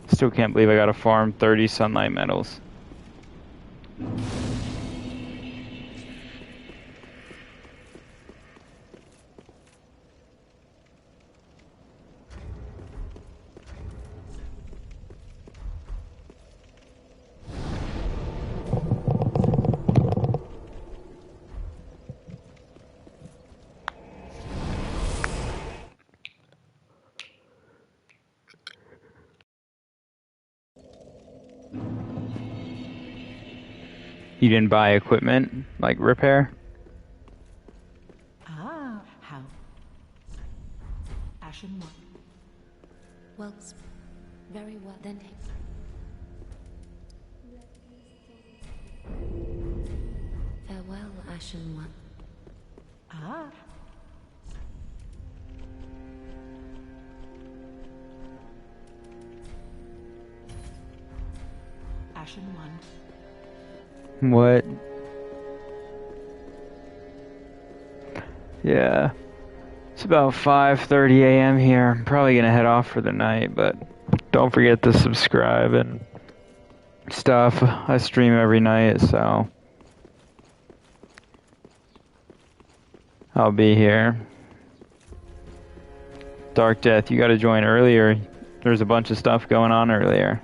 Still can't believe I gotta farm 30 sunlight medals. You didn't buy equipment, like repair? Ah, how? Ashen one. Well, very well then. Farewell, Ashen One. Ah. Ashen one. What? Yeah. It's about 5:30 a.m. here. I'm probably gonna head off for the night, but don't forget to subscribe and stuff. I stream every night, so I'll be here. Dark Death, you gotta join earlier. There's a bunch of stuff going on earlier.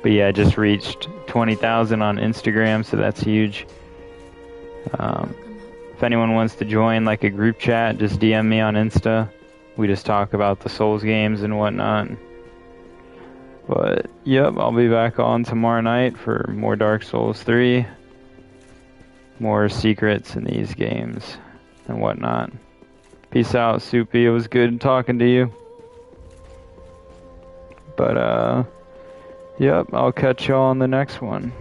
But yeah, I just reached 20,000 on Instagram, so that's huge. If anyone wants to join like a group chat, just DM me on Insta. We just talk about the Souls games and whatnot. But yep, I'll be back on tomorrow night for more Dark Souls 3. More secrets in these games and whatnot. Peace out, Soupy. It was good talking to you. But yep, I'll catch y'all on the next one.